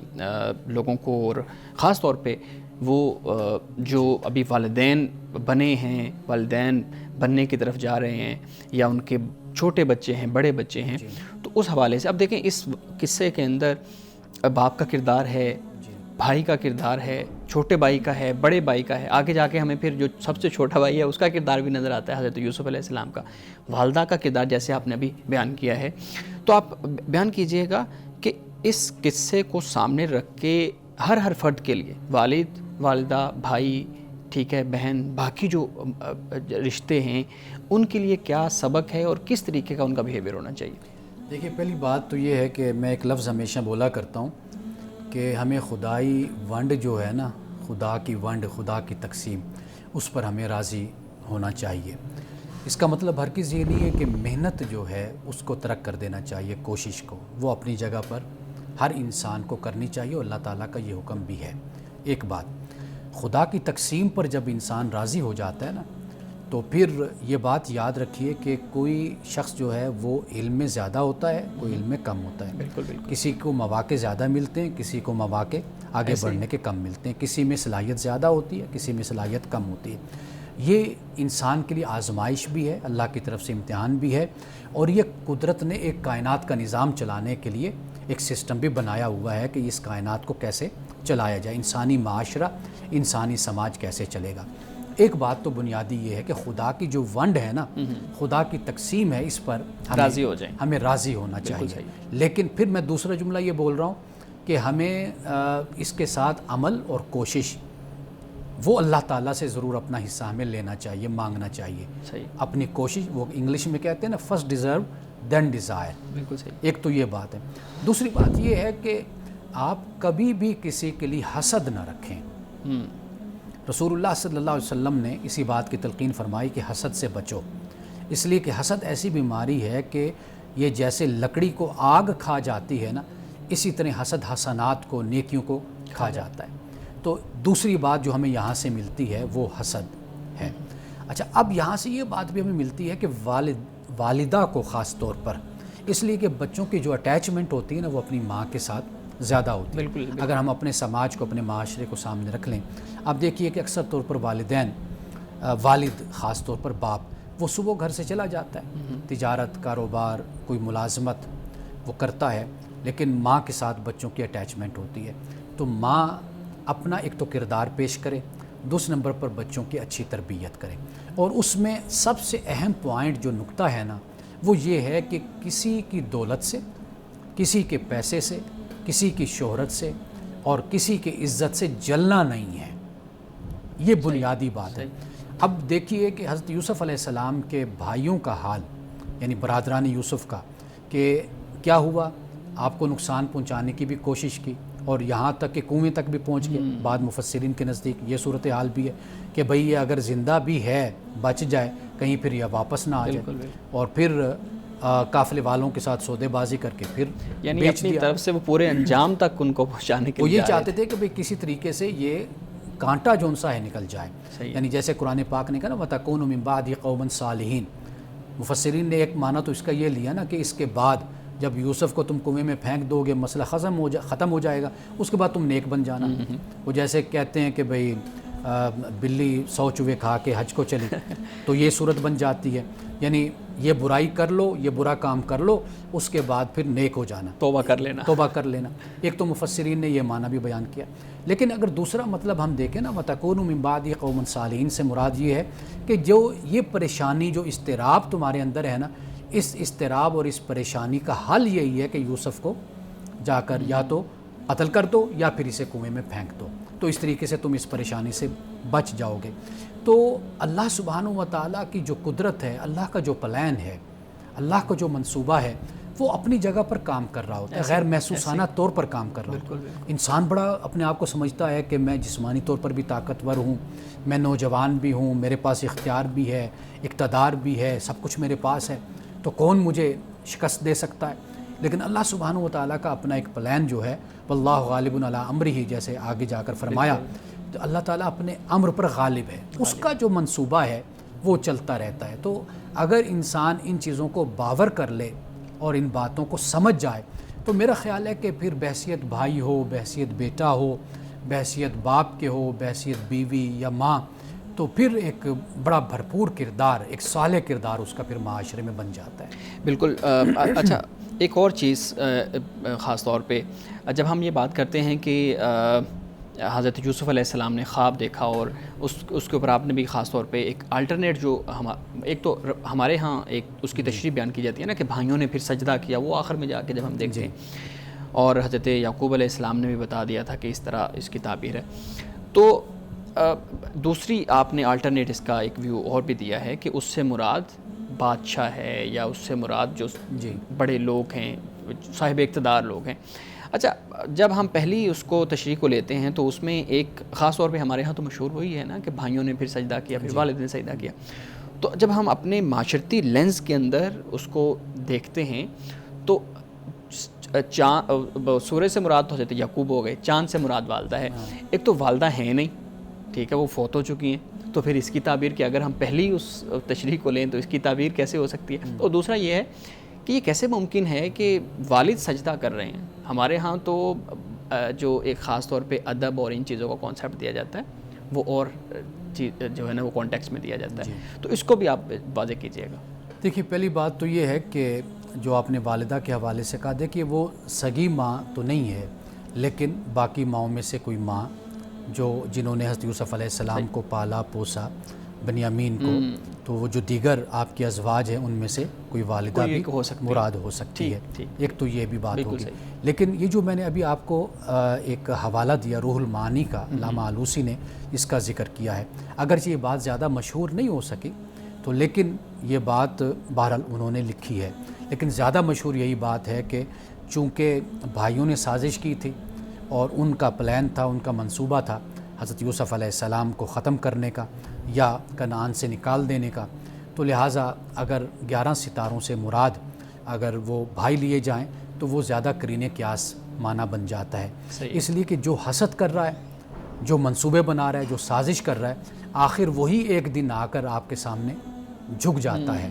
A: لوگوں کو، اور خاص طور پہ وہ جو ابھی والدین بنے ہیں، والدین بننے کی طرف جا رہے ہیں، یا ان کے چھوٹے بچے ہیں، بڑے بچے ہیں، تو اس حوالے سے اب دیکھیں اس قصے کے اندر باپ کا کردار ہے، بھائی کا کردار ہے، چھوٹے بھائی کا ہے، بڑے بھائی کا ہے، آگے جا کے ہمیں پھر جو سب سے چھوٹا بھائی ہے اس کا کردار بھی نظر آتا ہے، حضرت یوسف علیہ السلام کا، والدہ کا کردار جیسے آپ نے ابھی بیان کیا ہے. تو آپ بیان کیجئے گا کہ اس قصے کو سامنے رکھ کے ہر فرد کے لیے، والد، والدہ، بھائی، ٹھیک ہے، بہن، باقی جو رشتے ہیں، ان کے لیے کیا سبق ہے اور کس طریقے کا ان کا بیہیویئر ہونا چاہیے؟
B: دیکھیے، پہلی بات تو یہ ہے کہ میں ایک لفظ ہمیشہ بولا کرتا ہوں کہ ہمیں خدائی ونڈ جو ہے نا، خدا کی ونڈ، خدا کی تقسیم، اس پر ہمیں راضی ہونا چاہیے. اس کا مطلب ہرگز یہ نہیں ہے کہ محنت جو ہے اس کو ترک کر دینا چاہیے، کوشش کو، وہ اپنی جگہ پر ہر انسان کو کرنی چاہیے، اور اللہ تعالیٰ کا یہ حکم بھی ہے. ایک بات، خدا کی تقسیم پر جب انسان راضی ہو جاتا ہے نا، تو پھر یہ بات یاد رکھیے کہ کوئی شخص جو ہے وہ علم میں زیادہ ہوتا ہے، کوئی علم میں کم ہوتا ہے.
A: بالکل بالکل.
B: کسی کو مواقع زیادہ ملتے ہیں، کسی کو مواقع آگے بڑھنے کے کم ملتے ہیں، کسی میں صلاحیت زیادہ ہوتی ہے، کسی میں صلاحیت کم ہوتی ہے. یہ انسان کے لیے آزمائش بھی ہے، اللہ کی طرف سے امتحان بھی ہے، اور یہ قدرت نے ایک کائنات کا نظام چلانے کے لیے ایک سسٹم بھی بنایا ہوا ہے کہ اس کائنات کو کیسے چلایا جائے، انسانی معاشرہ، انسانی سماج کیسے چلے گا. ایک بات تو بنیادی یہ ہے کہ خدا کی جو ونڈ ہے نا، خدا کی تقسیم ہے، اس پر
A: راضی ہو جائیں،
B: ہمیں راضی ہونا چاہیے. لیکن پھر میں دوسرا جملہ یہ بول رہا ہوں کہ ہمیں اس کے ساتھ عمل اور کوشش، وہ اللہ تعالیٰ سے ضرور اپنا حصہ ہمیں لینا چاہیے، مانگنا چاہیے.
A: صحیح.
B: اپنی کوشش، وہ انگلش میں کہتے ہیں نا، فرسٹ ڈیزرو دین ڈیزائر.
A: بالکل صحیح.
B: ایک تو یہ بات ہے. دوسری بات یہ ہے کہ آپ کبھی بھی کسی کے لیے حسد نہ رکھیں. رسول اللہ صلی اللہ علیہ وسلم نے اسی بات کی تلقین فرمائی کہ حسد سے بچو، اس لیے کہ حسد ایسی بیماری ہے کہ یہ جیسے لکڑی کو آگ کھا جاتی ہے نا، اسی طرح حسد حسنات کو، نیکیوں کو کھا جاتا ہے. تو دوسری بات جو ہمیں یہاں سے ملتی ہے وہ حسد ہے. اچھا، اب یہاں سے یہ بات بھی ہمیں ملتی ہے کہ والدہ کو خاص طور پر، اس لیے کہ بچوں کی جو اٹیچمنٹ ہوتی ہے نا، وہ اپنی ماں کے ساتھ زیادہ ہوتی ہے.
A: بالکل.
B: اگر ہم اپنے سماج کو، اپنے معاشرے کو سامنے رکھ لیں، اب دیکھیے کہ اکثر طور پر والدین، والد خاص طور پر باپ، وہ صبح گھر سے چلا جاتا ہے، تجارت، کاروبار، کوئی ملازمت وہ کرتا ہے، لیکن ماں کے ساتھ بچوں کی اٹیچمنٹ ہوتی ہے. تو ماں اپنا ایک تو کردار پیش کرے، دوسرے نمبر پر بچوں کی اچھی تربیت کرے. اور اس میں سب سے اہم پوائنٹ جو نقطہ ہے نا، وہ یہ ہے کہ کسی کی دولت سے، کسی کے پیسے سے، کسی کی شہرت سے اور کسی کی عزت سے جلنا نہیں ہے. یہ بنیادی بات ہے. اب دیکھیے کہ حضرت یوسف علیہ السلام کے بھائیوں کا حال، یعنی برادران یوسف کا، کہ کیا ہوا، آپ کو نقصان پہنچانے کی بھی کوشش کی، اور یہاں تک کہ کنویں تک بھی پہنچ گئے. بعد مفسرین کے نزدیک یہ صورتحال بھی ہے کہ بھئی یہ اگر زندہ بھی ہے، بچ جائے، کہیں پھر یہ واپس نہ آ جائے، اور پھر قافلے والوں کے ساتھ سودے بازی کر کے پھر
A: یعنی اپنی طرف سے وہ پورے انجام تک ان کو پہنچانے کے
B: وہ یہ چاہتے تھے کہ بھئی کسی طریقے سے یہ کانٹا جون سا ہے نکل جائے. یعنی جیسے قرآن پاک نے کہا نا وَتَكُونُ مِن بَعْدِ قَوْمًا صَالِحِينَ، مفسرین نے ایک معنی تو اس کا یہ لیا نا کہ اس کے بعد جب یوسف کو تم کنویں میں پھینک دو گے، مسئلہ ختم ہو جائے گا، اس کے بعد تم نیک بن جانا. وہ جیسے کہتے ہیں کہ بھئی بلی 100 چوہے کھا کے حج کو چلی، تو یہ صورت بن جاتی ہے. یعنی یہ برائی کر لو، یہ برا کام کر لو، اس کے بعد پھر نیک ہو جانا، توبہ کر لینا. ایک تو مفسرین نے یہ معنی بھی بیان کیا. لیکن اگر دوسرا مطلب ہم دیکھیں نا، وَتَكُونُ مِن بَعْدِ قَوْمًا صَالِحِينَ سے مراد یہ ہے کہ جو یہ پریشانی، جو اضطراب تمہارے اندر ہے نا، اس اضطراب اور اس پریشانی کا حل یہی ہے کہ یوسف کو جا کر یا تو قتل کر دو یا پھر اسے کنویں میں پھینک دو. تو اس طریقے سے تم اس پریشانی سے بچ جاؤ گے. تو اللہ سبحانہ و تعالیٰ کی جو قدرت ہے، اللہ کا جو پلان ہے، اللہ کا جو منصوبہ ہے، وہ اپنی جگہ پر کام کر رہا ہوتا ہے، غیر محسوسانہ طور پر کام کر رہا ہوتا ہے. انسان بڑا اپنے آپ کو سمجھتا ہے کہ میں جسمانی طور پر بھی طاقتور ہوں، میں نوجوان بھی ہوں، میرے پاس اختیار بھی ہے، اقتدار بھی ہے، سب کچھ میرے پاس ہے، تو کون مجھے شکست دے سکتا ہے. لیکن اللہ سبحانہ و تعالیٰ کا اپنا ایک پلان جو ہے واللہ غالب علی امرہ جیسے آگے جا کر فرمایا، تو اللہ تعالیٰ اپنے امر پر غالب ہے، اس کا جو منصوبہ ہے وہ چلتا رہتا ہے۔ تو اگر انسان ان چیزوں کو باور کر لے اور ان باتوں کو سمجھ جائے تو میرا خیال ہے کہ پھر بحیثیت بھائی ہو، بحیثیت بیٹا ہو، بحیثیت باپ کے ہو، بحیثیت بیوی یا ماں، تو پھر ایک بڑا بھرپور کردار، ایک صالح کردار اس کا پھر معاشرے میں بن جاتا ہے۔
A: بالکل۔ اچھا، ایک اور چیز خاص طور پہ جب ہم یہ بات کرتے ہیں کہ حضرت یوسف علیہ السلام نے خواب دیکھا اور اس کے اوپر آپ نے بھی خاص طور پہ ایک الٹرنیٹ جو ایک تو ہمارے ہاں ایک اس کی تشریح بیان کی جاتی ہے نا کہ بھائیوں نے پھر سجدہ کیا، وہ آخر میں جا کے جب ہم دیکھتے ہیں، اور حضرت یعقوب علیہ السلام نے بھی بتا دیا تھا کہ اس طرح اس کی تعبیر ہے۔ تو دوسری آپ نے الٹرنیٹ اس کا ایک ویو اور بھی دیا ہے کہ اس سے مراد بادشاہ ہے یا اس سے مراد جو بڑے لوگ ہیں، صاحب اقتدار لوگ ہیں۔ اچھا، جب ہم پہلی اس کو تشریح کو لیتے ہیں تو اس میں ایک خاص طور پہ ہمارے ہاں تو مشہور وہی ہے نا کہ بھائیوں نے پھر سجدہ کیا، پھر والد نے سجدہ کیا۔ تو جب ہم اپنے معاشرتی لینز کے اندر اس کو دیکھتے ہیں تو سورج سے مراد تو حضرت یعقوب ہو گئے، چاند سے مراد والدہ ہے۔ ایک تو والدہ ہیں نہیں، ٹھیک ہے، وہ فوت ہو چکی ہیں، تو پھر اس کی تعبیر کہ اگر ہم پہلی اس تشریح کو لیں تو اس کی تعبیر کیسے ہو سکتی ہے؟ اور دوسرا یہ ہے کہ یہ کیسے ممکن ہے کہ والد سجدہ کر رہے ہیں؟ ہمارے ہاں تو جو ایک خاص طور پہ ادب اور ان چیزوں کا کانسیپٹ دیا جاتا ہے وہ اور چیز جو ہے نا وہ کانٹیکس میں دیا جاتا ہے، تو اس کو بھی آپ واضح کیجیے گا۔
B: دیکھیے، پہلی بات تو یہ ہے کہ جو آپ نے والدہ کے حوالے سے کہا، دیکھیے وہ سگی ماں تو نہیں ہے، لیکن باقی ماؤں میں سے کوئی ماں جنہوں نے حضرت یوسف علیہ السلام کو پالا پوسا، بنیامین کو، تو وہ جو دیگر آپ کے ازواج ہیں ان میں سے کوئی والدہ بھی مراد ہو سکتی ہے۔ ایک تو یہ بھی بات ہوگی، لیکن یہ جو میں نے ابھی آپ کو ایک حوالہ دیا روح المعانی کا، علامہ آلوسی نے اس کا ذکر کیا ہے، اگرچہ یہ بات زیادہ مشہور نہیں ہو سکی تو لیکن یہ بات بہرحال انہوں نے لکھی ہے، لیکن زیادہ مشہور یہی بات ہے کہ چونکہ بھائیوں نے سازش کی تھی اور ان کا پلان تھا، ان کا منصوبہ تھا حضرت یوسف علیہ السلام کو ختم کرنے کا یا کنعان سے نکال دینے کا، تو لہٰذا اگر 11 ستاروں سے مراد اگر وہ بھائی لیے جائیں تو وہ زیادہ قرین قیاس معنی بن جاتا ہے، اس لیے کہ جو حسد کر رہا ہے، جو منصوبے بنا رہا ہے، جو سازش کر رہا ہے، آخر وہی ایک دن آ کر آپ کے سامنے جھک جاتا ہے،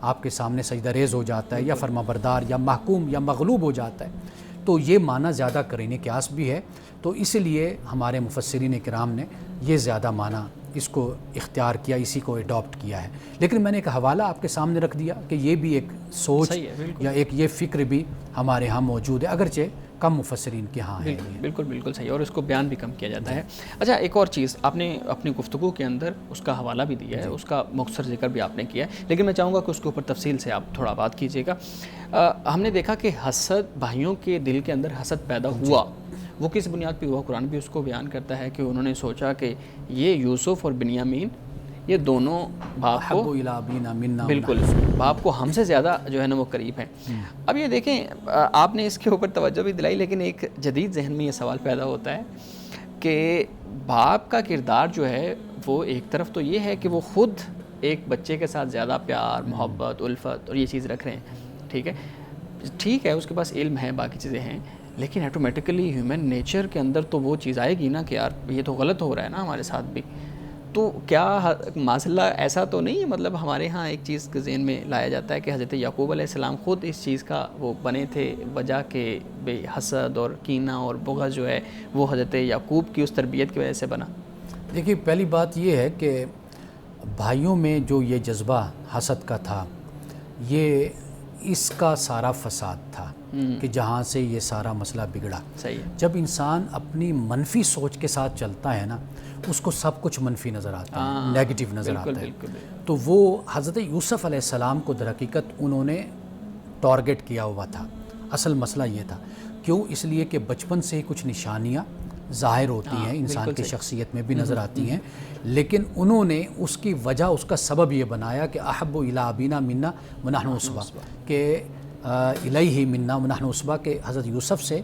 B: آپ کے سامنے سجدہ ریز ہو جاتا ہے، یا فرما بردار یا محکوم یا مغلوب ہو جاتا ہے۔ تو یہ معنی زیادہ قرین قیاس بھی ہے، تو اس لیے ہمارے مفسرین کرام نے یہ زیادہ معنی اس کو اختیار کیا، اسی کو ایڈاپٹ کیا ہے۔ لیکن میں نے ایک حوالہ آپ کے سامنے رکھ دیا کہ یہ بھی ایک سوچ یا ایک یہ فکر بھی ہمارے ہاں موجود ہے، اگرچہ کم مفسرین کے ہاں ہے۔
A: بالکل بالکل صحیح، اور اس کو بیان بھی کم کیا جاتا ہے۔ اچھا، ایک اور چیز آپ نے اپنی گفتگو کے اندر اس کا حوالہ بھی دیا ہے، اس کا مختصر ذکر بھی آپ نے کیا ہے، لیکن میں چاہوں گا کہ اس کے اوپر تفصیل سے آپ تھوڑا بات کیجیے گا۔ ہم نے دیکھا کہ حسد، بھائیوں کے دل کے اندر حسد پیدا ہوا، وہ کس بنیاد پہ ہوا؟ قرآن بھی اس کو بیان کرتا ہے کہ انہوں نے سوچا کہ یہ یوسف اور بنیامین یہ دونوں باپ کو بالکل باپ کو ہم سے زیادہ جو ہے نا وہ قریب ہیں۔ اب یہ دیکھیں، آپ نے اس کے اوپر توجہ بھی دلائی، لیکن ایک جدید ذہن میں یہ سوال پیدا ہوتا ہے کہ باپ کا کردار جو ہے وہ ایک طرف تو یہ ہے کہ وہ خود ایک بچے کے ساتھ زیادہ پیار، محبت، الفت اور یہ چیز رکھ رہے ہیں، ٹھیک ہے، اس کے پاس علم ہے، باقی چیزیں ہیں، لیکن آٹومیٹکلی ہیومن نیچر کے اندر تو وہ چیز آئے گی نا کہ یار یہ تو غلط ہو رہا ہے نا ہمارے ساتھ بھی۔ تو کیا معاذ ایسا تو نہیں ہے، مطلب ہمارے ہاں ایک چیز کے ذہن میں لایا جاتا ہے کہ حضرت یعقوب علیہ السلام خود اس چیز کا وہ بنے تھے وجہ کہ بے حسد اور کینہ اور بغض جو ہے وہ حضرت یعقوب کی اس تربیت کی وجہ سے بنا؟
B: دیکھیے، پہلی بات یہ ہے کہ بھائیوں میں جو یہ جذبہ حسد کا تھا، یہ اس کا سارا فساد تھا کہ جہاں سے یہ سارا مسئلہ بگڑا۔ جب انسان اپنی منفی سوچ کے ساتھ چلتا ہے نا، اس کو سب کچھ منفی نظر آتا ہے، نیگیٹو نظر آتا ہے۔ تو وہ حضرت یوسف علیہ السلام کو در حقیقت انہوں نے ٹارگٹ کیا ہوا تھا۔ اصل مسئلہ یہ تھا، کیوں؟ اس لیے کہ بچپن سے ہی کچھ نشانیاں ظاہر ہوتی ہیں، انسان کی شخصیت میں بھی نظر آتی ہیں، لیکن انہوں نے اس کی وجہ، اس کا سبب یہ بنایا کہ احب الی ابینا منا ونحن عصبہ، کہ الیہ منا ونحن عصبہ، کہ حضرت یوسف سے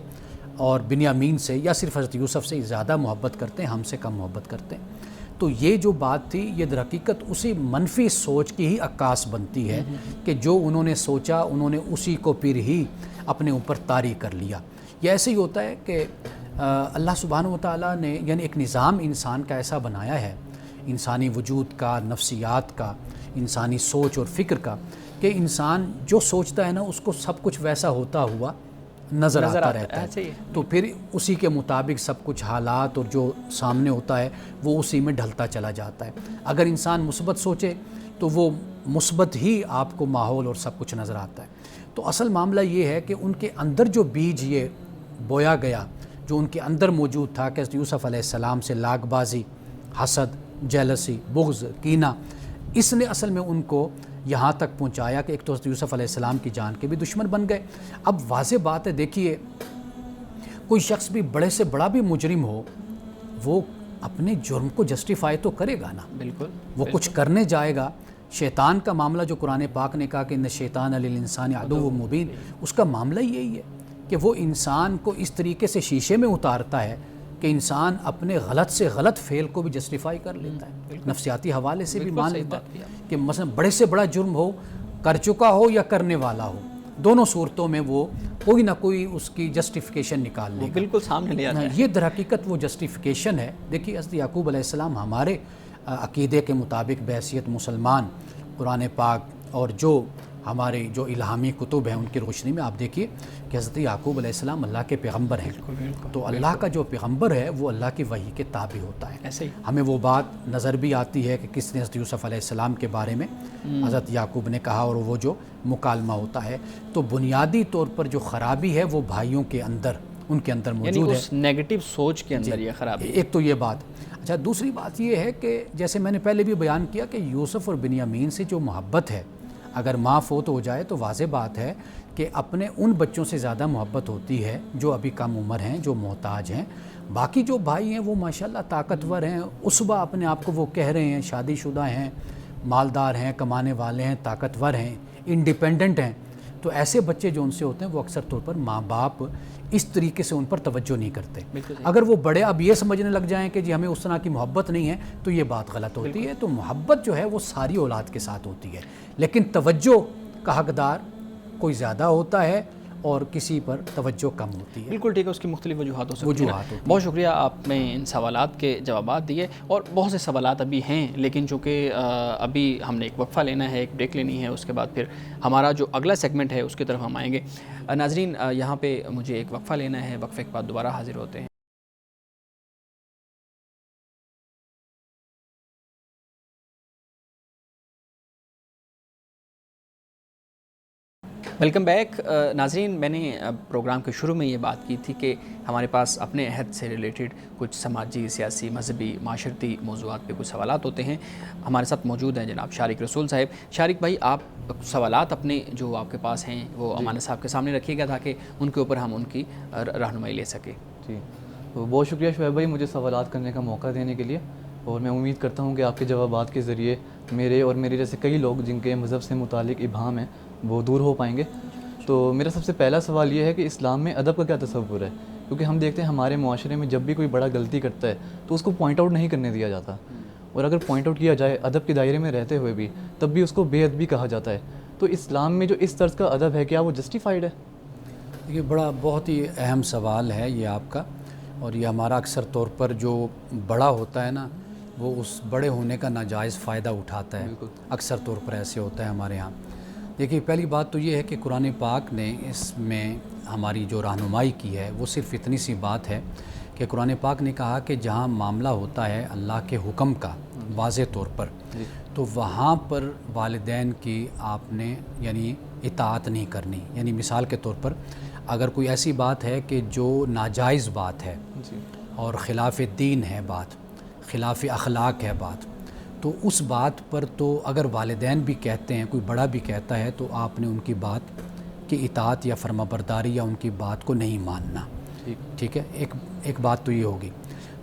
B: اور بنیامین سے یا صرف حضرت یوسف سے زیادہ محبت کرتے ہیں، ہم سے کم محبت کرتے ہیں۔ تو یہ جو بات تھی، یہ در حقیقت اسی منفی سوچ کی ہی عکاس بنتی ہے کہ جو انہوں نے سوچا، انہوں نے اسی کو پھر ہی اپنے اوپر طاری کر لیا۔ یہ ایسے ہی ہوتا ہے کہ اللہ سبحانہ و تعالیٰ نے یعنی ایک نظام انسان کا ایسا بنایا ہے، انسانی وجود کا، نفسیات کا، انسانی سوچ اور فکر کا، کہ انسان جو سوچتا ہے نا اس کو سب کچھ ویسا ہوتا ہوا نظر آتا رہتا ہے، تو پھر اسی کے مطابق سب کچھ حالات اور جو سامنے ہوتا ہے وہ اسی میں ڈھلتا چلا جاتا ہے۔ اگر انسان مثبت سوچے تو وہ مثبت ہی آپ کو ماحول اور سب کچھ نظر آتا ہے۔ تو اصل معاملہ یہ ہے کہ ان کے اندر جو بیج یہ بویا گیا، جو ان کے اندر موجود تھا کہ حضرت یوسف علیہ السلام سے لاگ بازی، حسد، جیلسی، بغض، کینہ، اس نے اصل میں ان کو یہاں تک پہنچایا کہ ایک تو حضرت یوسف علیہ السلام کی جان کے بھی دشمن بن گئے۔ اب واضح بات ہے، دیکھیے کوئی شخص بھی بڑے سے بڑا بھی مجرم ہو، وہ اپنے جرم کو جسٹیفائی تو کرے گا نا،
A: بالکل
B: وہ کچھ کرنے جائے گا۔ شیطان کا معاملہ جو قرآن پاک نے کہا کہ ان شیطان للانسان عدو مبین، اس کا معاملہ یہی ہے کہ وہ انسان کو اس طریقے سے شیشے میں اتارتا ہے کہ انسان اپنے غلط سے غلط فعل کو بھی جسٹیفائی کر لیتا ہے، نفسیاتی حوالے سے بھی مان لیتا ہے کہ مثلا بڑے سے بڑا جرم ہو، کر چکا ہو یا کرنے والا ہو، دونوں صورتوں میں وہ کوئی نہ کوئی اس کی جسٹیفیکیشن نکال لے گا،
A: بالکل سامنے لے آتا ہے۔
B: یہ در حقیقت وہ جسٹیفیکیشن ہے۔ دیکھیے حضرت یعقوب علیہ السلام ہمارے عقیدے کے مطابق بحیثیت مسلمان قرآن پاک اور جو ہمارے جو الہامی کتب ہیں ان کی روشنی میں آپ دیکھیے کہ حضرت یعقوب علیہ السلام اللہ کے پیغمبر ہیں، تو اللہ کا جو پیغمبر ہے وہ اللہ کی وحی کے تابع ہوتا ہے۔
A: ایسے ہی
B: ہمیں وہ بات نظر بھی آتی ہے کہ کس نے حضرت یوسف علیہ السلام کے بارے میں حضرت یعقوب نے کہا، اور وہ جو مکالمہ ہوتا ہے، تو بنیادی طور پر جو خرابی ہے وہ بھائیوں کے اندر، ان کے اندر موجود ہے،
A: یعنی اس نیگیٹو سوچ کے اندر یہ خرابی۔
B: ایک تو یہ بات۔ اچھا، دوسری بات یہ ہے کہ جیسے میں نے پہلے بھی بیان کیا کہ یوسف اور بنیامین سے جو محبت ہے، اگر ماں فوت ہو جائے تو واضح بات ہے کہ اپنے ان بچوں سے زیادہ محبت ہوتی ہے جو ابھی کم عمر ہیں، جو محتاج ہیں۔ باقی جو بھائی ہیں وہ ماشاءاللہ طاقتور ہیں، اسبا اپنے آپ کو وہ کہہ رہے ہیں، شادی شدہ ہیں، مالدار ہیں، کمانے والے ہیں، طاقتور ہیں، انڈیپینڈنٹ ہیں، تو ایسے بچے جو ان سے ہوتے ہیں وہ اکثر طور پر ماں باپ اس طریقے سے ان پر توجہ نہیں کرتے۔ اگر وہ بڑے اب یہ سمجھنے لگ جائیں کہ جی ہمیں اس طرح کی محبت نہیں ہے تو یہ بات غلط ہوتی ہے۔ تو محبت جو ہے وہ ساری اولاد کے ساتھ ہوتی ہے، لیکن توجہ کا حقدار کوئی زیادہ ہوتا ہے اور کسی پر توجہ کم ہوتی ہے۔
A: بالکل ٹھیک ہے، اس کی مختلف وجوہات ہو سکتی ہیں۔ بہت شکریہ، آپ نے ان سوالات کے جوابات دیے، اور بہت سے سوالات ابھی ہیں، لیکن چونکہ ابھی ہم نے ایک وقفہ لینا ہے، ایک بریک لینی ہے، اس کے بعد پھر ہمارا جو اگلا سیگمنٹ ہے اس کی طرف ہم آئیں گے۔ ناظرین، یہاں پہ مجھے ایک وقفہ لینا ہے، وقفے کے بعد دوبارہ حاضر ہوتے ہیں۔ Welcome back. ناظرین، میں نے پروگرام کے شروع میں یہ بات کی تھی کہ ہمارے پاس اپنے عہد سے ریلیٹڈ کچھ سماجی، سیاسی، مذہبی، معاشرتی موضوعات پہ کچھ سوالات ہوتے ہیں۔ ہمارے ساتھ موجود ہیں جناب شارق رسول صاحب۔ شارق بھائی، آپ سوالات اپنے جو آپ کے پاس ہیں وہ امانت صاحب کے سامنے رکھیے گا تاکہ ان کے اوپر ہم ان کی رہنمائی لے سکیں۔
C: جی، بہت شکریہ شعیب بھائی مجھے سوالات کرنے کا موقع دینے کے لیے، اور میں امید کرتا ہوں کہ آپ کے جوابات کے ذریعے میرے اور میرے جیسے کئی لوگ جن کے مذہب سے متعلق ابہام ہیں وہ دور ہو پائیں گے۔ تو میرا سب سے پہلا سوال یہ ہے کہ اسلام میں ادب کا کیا تصور ہے؟ کیونکہ ہم دیکھتے ہیں ہمارے معاشرے میں جب بھی کوئی بڑا غلطی کرتا ہے تو اس کو پوائنٹ آؤٹ نہیں کرنے دیا جاتا، اور اگر پوائنٹ آؤٹ کیا جائے ادب کے دائرے میں رہتے ہوئے بھی تب بھی اس کو بے ادبی کہا جاتا ہے۔ تو اسلام میں جو اس طرز کا ادب ہے کیا وہ جسٹیفائڈ ہے؟
B: یہ بہت ہی اہم سوال ہے یہ آپ کا، اور یہ ہمارا اکثر طور پر جو بڑا ہوتا ہے نا وہ اس بڑے ہونے کا ناجائز فائدہ اٹھاتا ہے، اکثر طور پر ایسے ہوتا ہے ہمارے ہاں۔ دیکھیے، پہلی بات تو یہ ہے کہ قرآن پاک نے اس میں ہماری جو رہنمائی کی ہے وہ صرف اتنی سی بات ہے کہ قرآن پاک نے کہا کہ جہاں معاملہ ہوتا ہے اللہ کے حکم کا واضح طور پر، تو وہاں پر والدین کی آپ نے یعنی اطاعت نہیں کرنی۔ یعنی مثال کے طور پر اگر کوئی ایسی بات ہے کہ جو ناجائز بات ہے اور خلاف دین ہے بات، خلاف اخلاق ہے بات، تو اس بات پر تو اگر والدین بھی کہتے ہیں، کوئی بڑا بھی کہتا ہے، تو آپ نے ان کی بات کی اطاعت یا فرما برداری یا ان کی بات کو نہیں ماننا۔ ٹھیک ہے، ایک بات تو یہ ہوگی۔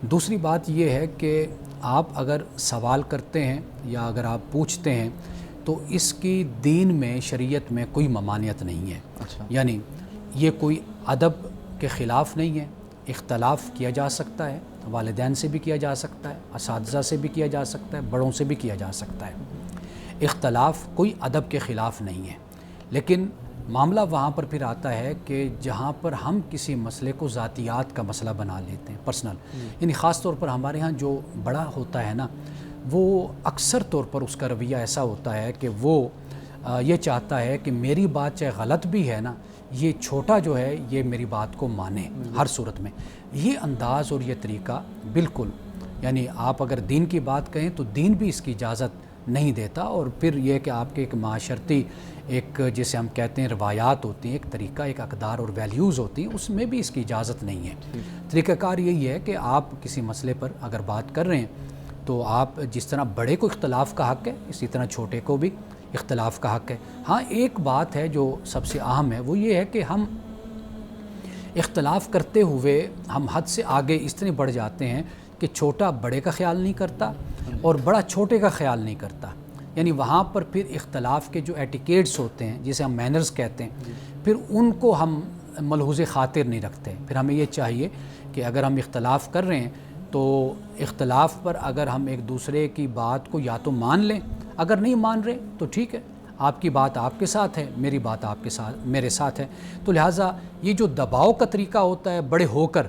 B: دوسری بات یہ ہے کہ آپ اگر سوال کرتے ہیں یا اگر آپ پوچھتے ہیں تو اس کی دین میں، شریعت میں کوئی ممانعت نہیں ہے۔ یعنی یہ کوئی ادب کے خلاف نہیں ہے۔ اختلاف کیا جا سکتا ہے، والدین سے بھی کیا جا سکتا ہے، اساتذہ سے بھی کیا جا سکتا ہے، بڑوں سے بھی کیا جا سکتا ہے۔ اختلاف کوئی ادب کے خلاف نہیں ہے، لیکن معاملہ وہاں پر پھر آتا ہے کہ جہاں پر ہم کسی مسئلے کو ذاتیات کا مسئلہ بنا لیتے ہیں، پرسنل، یعنی خاص طور پر ہمارے ہاں جو بڑا ہوتا ہے نا، وہ اکثر طور پر اس کا رویہ ایسا ہوتا ہے کہ وہ یہ چاہتا ہے کہ میری بات چاہے غلط بھی ہے نا، یہ چھوٹا جو ہے یہ میری بات کو مانے ہر صورت میں۔ یہ انداز اور یہ طریقہ بالکل، یعنی آپ اگر دین کی بات کہیں تو دین بھی اس کی اجازت نہیں دیتا، اور پھر یہ کہ آپ کے ایک معاشرتی ایک جسے ہم کہتے ہیں روایات ہوتی ہیں، ایک طریقہ، ایک اقدار اور ویلیوز ہوتی ہیں، اس میں بھی اس کی اجازت نہیں ہے۔ طریقہ کار یہی ہے کہ آپ کسی مسئلے پر اگر بات کر رہے ہیں تو آپ جس طرح بڑے کو اختلاف کا حق ہے، اسی طرح چھوٹے کو بھی اختلاف کا حق ہے۔ ہاں ایک بات ہے جو سب سے اہم ہے، وہ یہ ہے کہ ہم اختلاف کرتے ہوئے ہم حد سے آگے اس طرح بڑھ جاتے ہیں کہ چھوٹا بڑے کا خیال نہیں کرتا اور بڑا چھوٹے کا خیال نہیں کرتا، یعنی وہاں پر پھر اختلاف کے جو ایٹیکیٹس ہوتے ہیں جسے ہم مینرز کہتے ہیں، پھر ان کو ہم ملحوظ خاطر نہیں رکھتے۔ پھر ہمیں یہ چاہیے کہ اگر ہم اختلاف کر رہے ہیں تو اختلاف پر اگر ہم ایک دوسرے کی بات کو یا تو مان لیں، اگر نہیں مان رہے تو ٹھیک ہے، آپ کی بات آپ کے ساتھ ہے، میری بات آپ کے ساتھ میرے ساتھ ہے۔ تو لہٰذا یہ جو دباؤ کا طریقہ ہوتا ہے بڑے ہو کر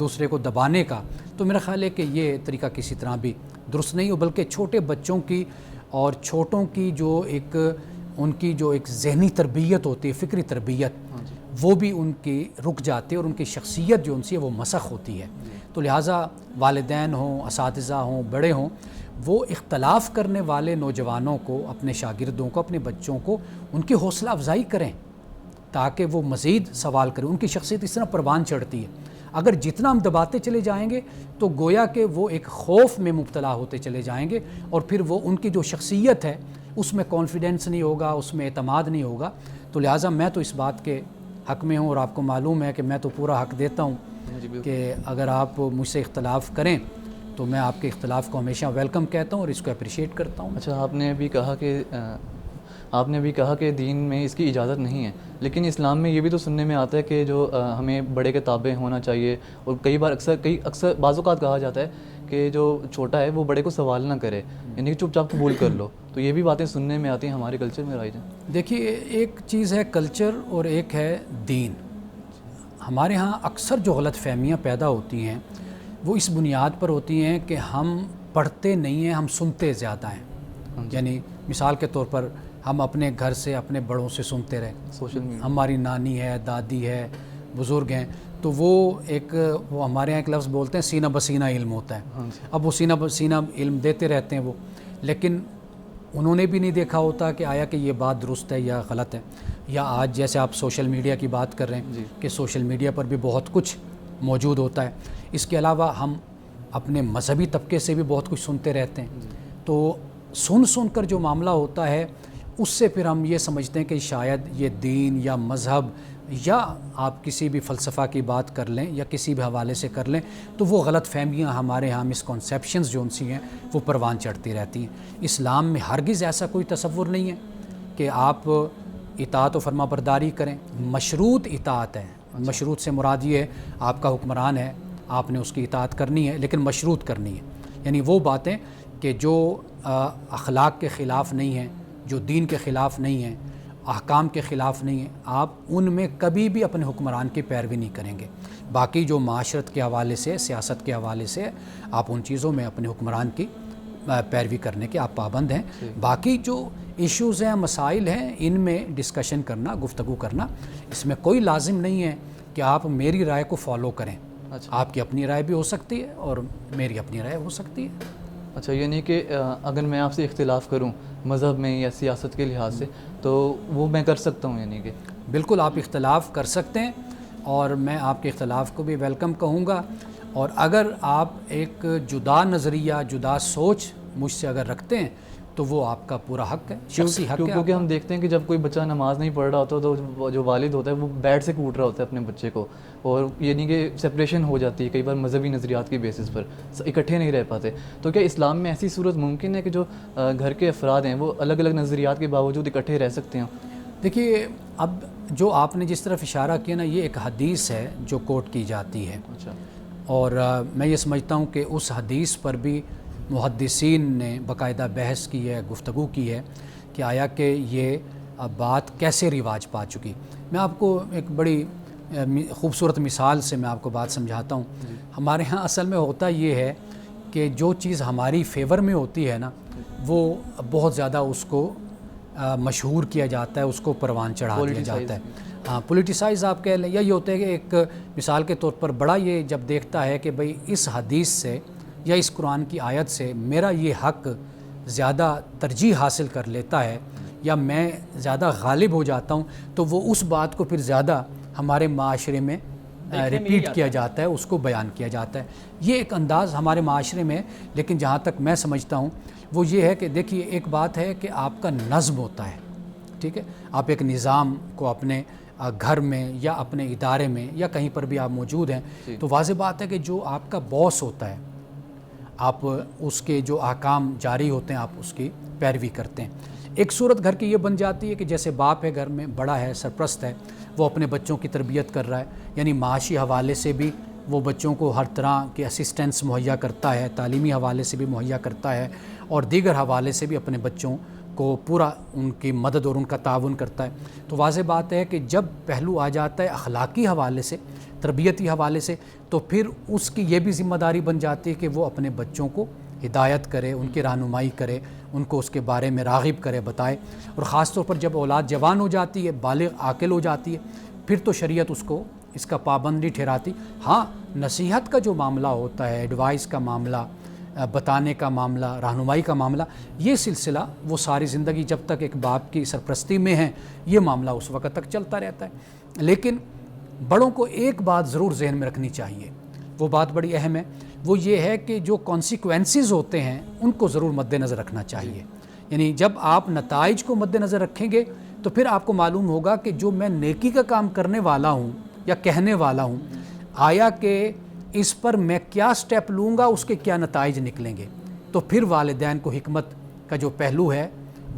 B: دوسرے کو دبانے کا، تو میرا خیال ہے کہ یہ طریقہ کسی طرح بھی درست نہیں ہو، بلکہ چھوٹے بچوں کی اور چھوٹوں کی جو ایک ان کی جو ایک ذہنی تربیت ہوتی ہے، فکری تربیت، وہ بھی ان کی رک جاتی ہے اور ان کی شخصیت جو ان سے وہ مسخ ہوتی ہے۔ تو لہٰذا والدین ہوں، اساتذہ ہوں، بڑے ہوں، وہ اختلاف کرنے والے نوجوانوں کو، اپنے شاگردوں کو، اپنے بچوں کو ان کی حوصلہ افزائی کریں تاکہ وہ مزید سوال کریں۔ ان کی شخصیت اس طرح پروان چڑھتی ہے، اگر جتنا ہم دباتے چلے جائیں گے تو گویا کہ وہ ایک خوف میں مبتلا ہوتے چلے جائیں گے، اور پھر وہ ان کی جو شخصیت ہے اس میں کانفیڈنس نہیں ہوگا، اس میں اعتماد نہیں ہوگا۔ تو لہٰذا میں تو اس بات کے حق میں ہوں، اور آپ کو معلوم ہے کہ میں تو پورا حق دیتا ہوں کہ اگر آپ مجھ سے اختلاف کریں تو میں آپ کے اختلاف کو ہمیشہ ویلکم کہتا ہوں اور اس کو اپریشیٹ کرتا ہوں۔
C: اچھا، آپ نے ابھی کہا کہ دین میں اس کی اجازت نہیں ہے، لیکن اسلام میں یہ بھی تو سننے میں آتا ہے کہ جو ہمیں بڑے کے تابع ہونا چاہیے، اور کئی بار اکثر بعض اوقات کہا جاتا ہے کہ جو چھوٹا ہے وہ بڑے کو سوال نہ کرے، یعنی چپ چاپ قبول کر لو۔ تو یہ بھی باتیں سننے میں آتی ہیں ہمارے کلچر میں رائج ہیں۔
B: دیکھیے، ایک چیز ہے کلچر اور ایک ہے دین۔ ہمارے ہاں اکثر جو غلط فہمیاں پیدا ہوتی ہیں وہ اس بنیاد پر ہوتی ہیں کہ ہم پڑھتے نہیں ہیں، ہم سنتے زیادہ ہیں۔ یعنی مثال کے طور پر ہم اپنے گھر سے اپنے بڑوں سے سنتے رہے،
C: سوشل میڈیا،
B: ہماری نانی ہے، دادی ہے، بزرگ ہیں، تو وہ ہمارے یہاں ایک لفظ بولتے ہیں سینہ بسینہ علم ہوتا ہے۔ اب وہ سینہ بسینہ علم دیتے رہتے ہیں وہ، لیکن انہوں نے بھی نہیں دیکھا ہوتا کہ آیا کہ یہ بات درست ہے یا غلط ہے۔ یا آج جیسے آپ سوشل میڈیا کی بات کر رہے ہیں کہ سوشل میڈیا پر بھی بہت کچھ موجود ہوتا ہے۔ اس کے علاوہ ہم اپنے مذہبی طبقے سے بھی بہت کچھ سنتے رہتے ہیں۔ تو سن کر جو معاملہ ہوتا ہے اس سے پھر ہم یہ سمجھتے ہیں کہ شاید یہ دین یا مذہب یا آپ کسی بھی فلسفہ کی بات کر لیں یا کسی بھی حوالے سے کر لیں، تو وہ غلط فہمیاں ہمارے یہاں مسکنسیپشنز جو ان سی ہیں وہ پروان چڑھتی رہتی ہیں۔ اسلام میں ہرگز ایسا کوئی تصور نہیں ہے کہ آپ اطاعت و فرما برداری کریں، مشروط اطاعت ہے۔ مشروط سے مراد یہ ہے آپ کا حکمران ہے، آپ نے اس کی اطاعت کرنی ہے، لیکن مشروط کرنی ہے، یعنی وہ باتیں کہ جو اخلاق کے خلاف نہیں ہیں، جو دین کے خلاف نہیں ہیں، احکام کے خلاف نہیں ہیں، آپ ان میں کبھی بھی اپنے حکمران کی پیروی نہیں کریں گے۔ باقی جو معاشرت کے حوالے سے، سیاست کے حوالے سے، آپ ان چیزوں میں اپنے حکمران کی پیروی کرنے کے آپ پابند ہیں۔ باقی جو ایشوز ہیں، مسائل ہیں، ان میں ڈسکشن کرنا، گفتگو کرنا، اس میں کوئی لازم نہیں ہے کہ آپ میری رائے کو فالو کریں۔ آپ کی اپنی رائے بھی ہو سکتی ہے اور میری اپنی رائے ہو سکتی ہے۔
C: اچھا، یعنی کہ اگر میں آپ سے اختلاف کروں مذہب میں یا سیاست کے لحاظ سے تو وہ میں کر سکتا ہوں، یعنی کہ
B: بالکل آپ اختلاف کر سکتے ہیں، اور میں آپ کے اختلاف کو بھی ویلکم کہوں گا۔ اور اگر آپ ایک جدا نظریہ، جدا سوچ مجھ سے اگر رکھتے ہیں تو وہ آپ کا پورا حق ہے، شخصی حق ہے۔
C: کیونکہ ہم دیکھتے ہیں کہ جب کوئی بچہ نماز نہیں پڑھ رہا ہوتا تو جو والد ہوتا ہے وہ بیٹ سے کوٹ رہا ہوتا ہے اپنے بچے کو، اور یعنی کہ سپریشن ہو جاتی ہے کئی بار مذہبی نظریات کی بیسس پر، اکٹھے نہیں رہ پاتے۔ تو کیا اسلام میں ایسی صورت ممکن ہے کہ جو گھر کے افراد ہیں وہ الگ الگ نظریات کے باوجود اکٹھے رہ سکتے ہیں؟
B: دیکھیے، اب جو آپ نے جس طرف اشارہ کیا نا، یہ ایک حدیث ہے جو کوٹ کی جاتی ہے،
C: اچھا،
B: اور میں یہ سمجھتا ہوں کہ اس حدیث پر بھی محدثین نے باقاعدہ بحث کی ہے، گفتگو کی ہے کہ آیا کہ یہ بات کیسے رواج پا چکی. میں آپ کو ایک بڑی خوبصورت مثال سے میں آپ کو بات سمجھاتا ہوں. ہمارے ہاں اصل میں ہوتا یہ ہے کہ جو چیز ہماری فیور میں ہوتی ہے نا وہ بہت زیادہ اس کو مشہور کیا جاتا ہے, اس کو پروان چڑھا دیا جاتا ہے. ہاں, پولیٹیسائز آپ کہہ لیں, یا یہ ہوتا ہے کہ ایک مثال کے طور پر بڑا یہ جب دیکھتا ہے کہ بھئی اس حدیث سے یا اس قرآن کی آیت سے میرا یہ حق زیادہ ترجیح حاصل کر لیتا ہے یا میں زیادہ غالب ہو جاتا ہوں, تو وہ اس بات کو پھر زیادہ ہمارے معاشرے میں ریپیٹ کیا جاتا ہے, اس کو بیان کیا جاتا ہے. یہ ایک انداز ہمارے معاشرے میں, لیکن جہاں تک میں سمجھتا ہوں وہ یہ ہے کہ دیکھیے ایک بات ہے کہ آپ کا نظم ہوتا ہے, ٹھیک ہے, آپ ایک نظام کو اپنے گھر میں یا اپنے ادارے میں یا کہیں پر بھی آپ موجود ہیں, تو واضح بات ہے کہ جو آپ کا باس ہوتا ہے آپ اس کے جو احکام جاری ہوتے ہیں آپ اس کی پیروی کرتے ہیں. ایک صورت گھر کی یہ بن جاتی ہے کہ جیسے باپ ہے, گھر میں بڑا ہے, سرپرست ہے, وہ اپنے بچوں کی تربیت کر رہا ہے, یعنی معاشی حوالے سے بھی وہ بچوں کو ہر طرح کے اسسٹنس مہیا کرتا ہے, تعلیمی حوالے سے بھی مہیا کرتا ہے, اور دیگر حوالے سے بھی اپنے بچوں کو پورا ان کی مدد اور ان کا تعاون کرتا ہے. تو واضح بات ہے کہ جب پہلو آ جاتا ہے اخلاقی حوالے سے, تربیتی حوالے سے, تو پھر اس کی یہ بھی ذمہ داری بن جاتی ہے کہ وہ اپنے بچوں کو ہدایت کرے, ان کی رہنمائی کرے, ان کو اس کے بارے میں راغب کرے, بتائے. اور خاص طور پر جب اولاد جوان ہو جاتی ہے, بالغ عاقل ہو جاتی ہے, پھر تو شریعت اس کو اس کا پابند نہیں ٹھہراتی. ہاں, نصیحت کا جو معاملہ ہوتا ہے, ایڈوائس کا معاملہ, بتانے کا معاملہ, رہنمائی کا معاملہ, یہ سلسلہ وہ ساری زندگی جب تک ایک باپ کی سرپرستی میں ہے یہ معاملہ اس وقت تک چلتا رہتا ہے. لیکن بڑوں کو ایک بات ضرور ذہن میں رکھنی چاہیے, وہ بات بڑی اہم ہے, وہ یہ ہے کہ جو کانسیکوینسز ہوتے ہیں ان کو ضرور مد نظر رکھنا چاہیے. یعنی جب آپ نتائج کو مد نظر رکھیں گے تو پھر آپ کو معلوم ہوگا کہ جو میں نیکی کا کام کرنے والا ہوں یا کہنے والا ہوں, آیا کہ اس پر میں کیا سٹیپ لوں گا, اس کے کیا نتائج نکلیں گے. تو پھر والدین کو حکمت کا جو پہلو ہے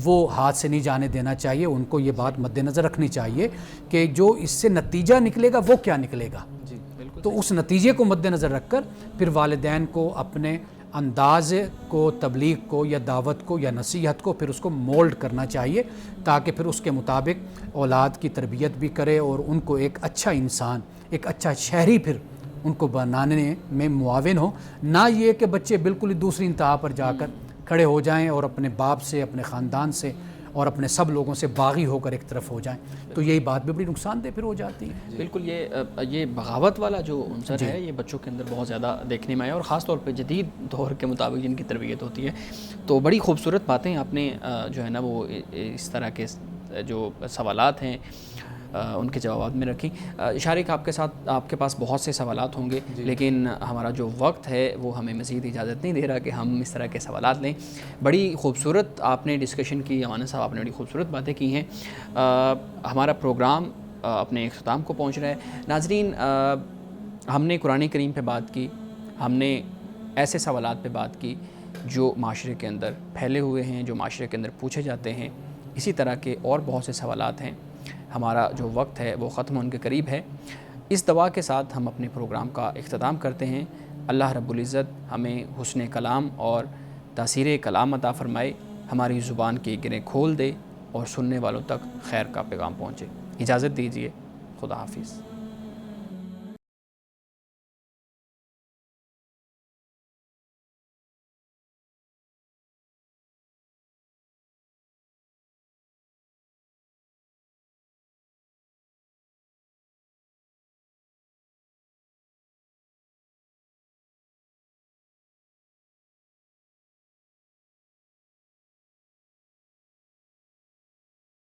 B: وہ ہاتھ سے نہیں جانے دینا چاہیے, ان کو یہ بات مد نظر رکھنی چاہیے کہ جو اس سے نتیجہ نکلے گا وہ کیا نکلے گا. تو اس نتیجے کو مد نظر رکھ کر پھر والدین کو اپنے انداز کو, تبلیغ کو یا دعوت کو یا نصیحت کو پھر اس کو مولڈ کرنا چاہیے, تاکہ پھر اس کے مطابق اولاد کی تربیت بھی کرے اور ان کو ایک اچھا انسان, ایک اچھا شہری پھر ان کو بنانے میں معاون ہو. نہ یہ کہ بچے بالکل ہی دوسری انتہا پر جا کر کھڑے ہو جائیں اور اپنے باپ سے, اپنے خاندان سے اور اپنے سب لوگوں سے باغی ہو کر ایک طرف ہو جائیں, تو یہی بات بھی بڑی نقصان دہ پھر ہو جاتی ہے.
A: بالکل, یہ بغاوت والا جو عنصر ہے یہ بچوں کے اندر بہت زیادہ دیکھنے میں آیا, اور خاص طور پہ جدید دور کے مطابق جن کی تربیت ہوتی ہے. تو بڑی خوبصورت باتیں آپ نے جو ہے نا وہ اس طرح کے جو سوالات ہیں ان کے جوابات میں رکھی. شارق, آپ کے پاس بہت سے سوالات ہوں گے, لیکن ہمارا جو وقت ہے وہ ہمیں مزید اجازت نہیں دے رہا کہ ہم اس طرح کے سوالات لیں. بڑی خوبصورت آپ نے ڈسکشن کی, امانت صاحب آپ نے بڑی خوبصورت باتیں کی ہیں. ہمارا پروگرام اپنے اختتام کو پہنچ رہا ہے. ناظرین, ہم نے قرآن کریم پہ بات کی, ہم نے ایسے سوالات پہ بات کی جو معاشرے کے اندر پھیلے ہوئے ہیں, جو معاشرے کے اندر پوچھے جاتے ہیں. اسی طرح کے اور بہت سے سوالات ہیں. ہمارا جو وقت ہے وہ ختم ہونے کے قریب ہے. اس دعا کے ساتھ ہم اپنے پروگرام کا اختتام کرتے ہیں. اللہ رب العزت ہمیں حسن کلام اور تاثیر کلام عطا فرمائے, ہماری زبان کی گریں کھول دے اور سننے والوں تک خیر کا پیغام پہنچے. اجازت دیجیے, خدا حافظ.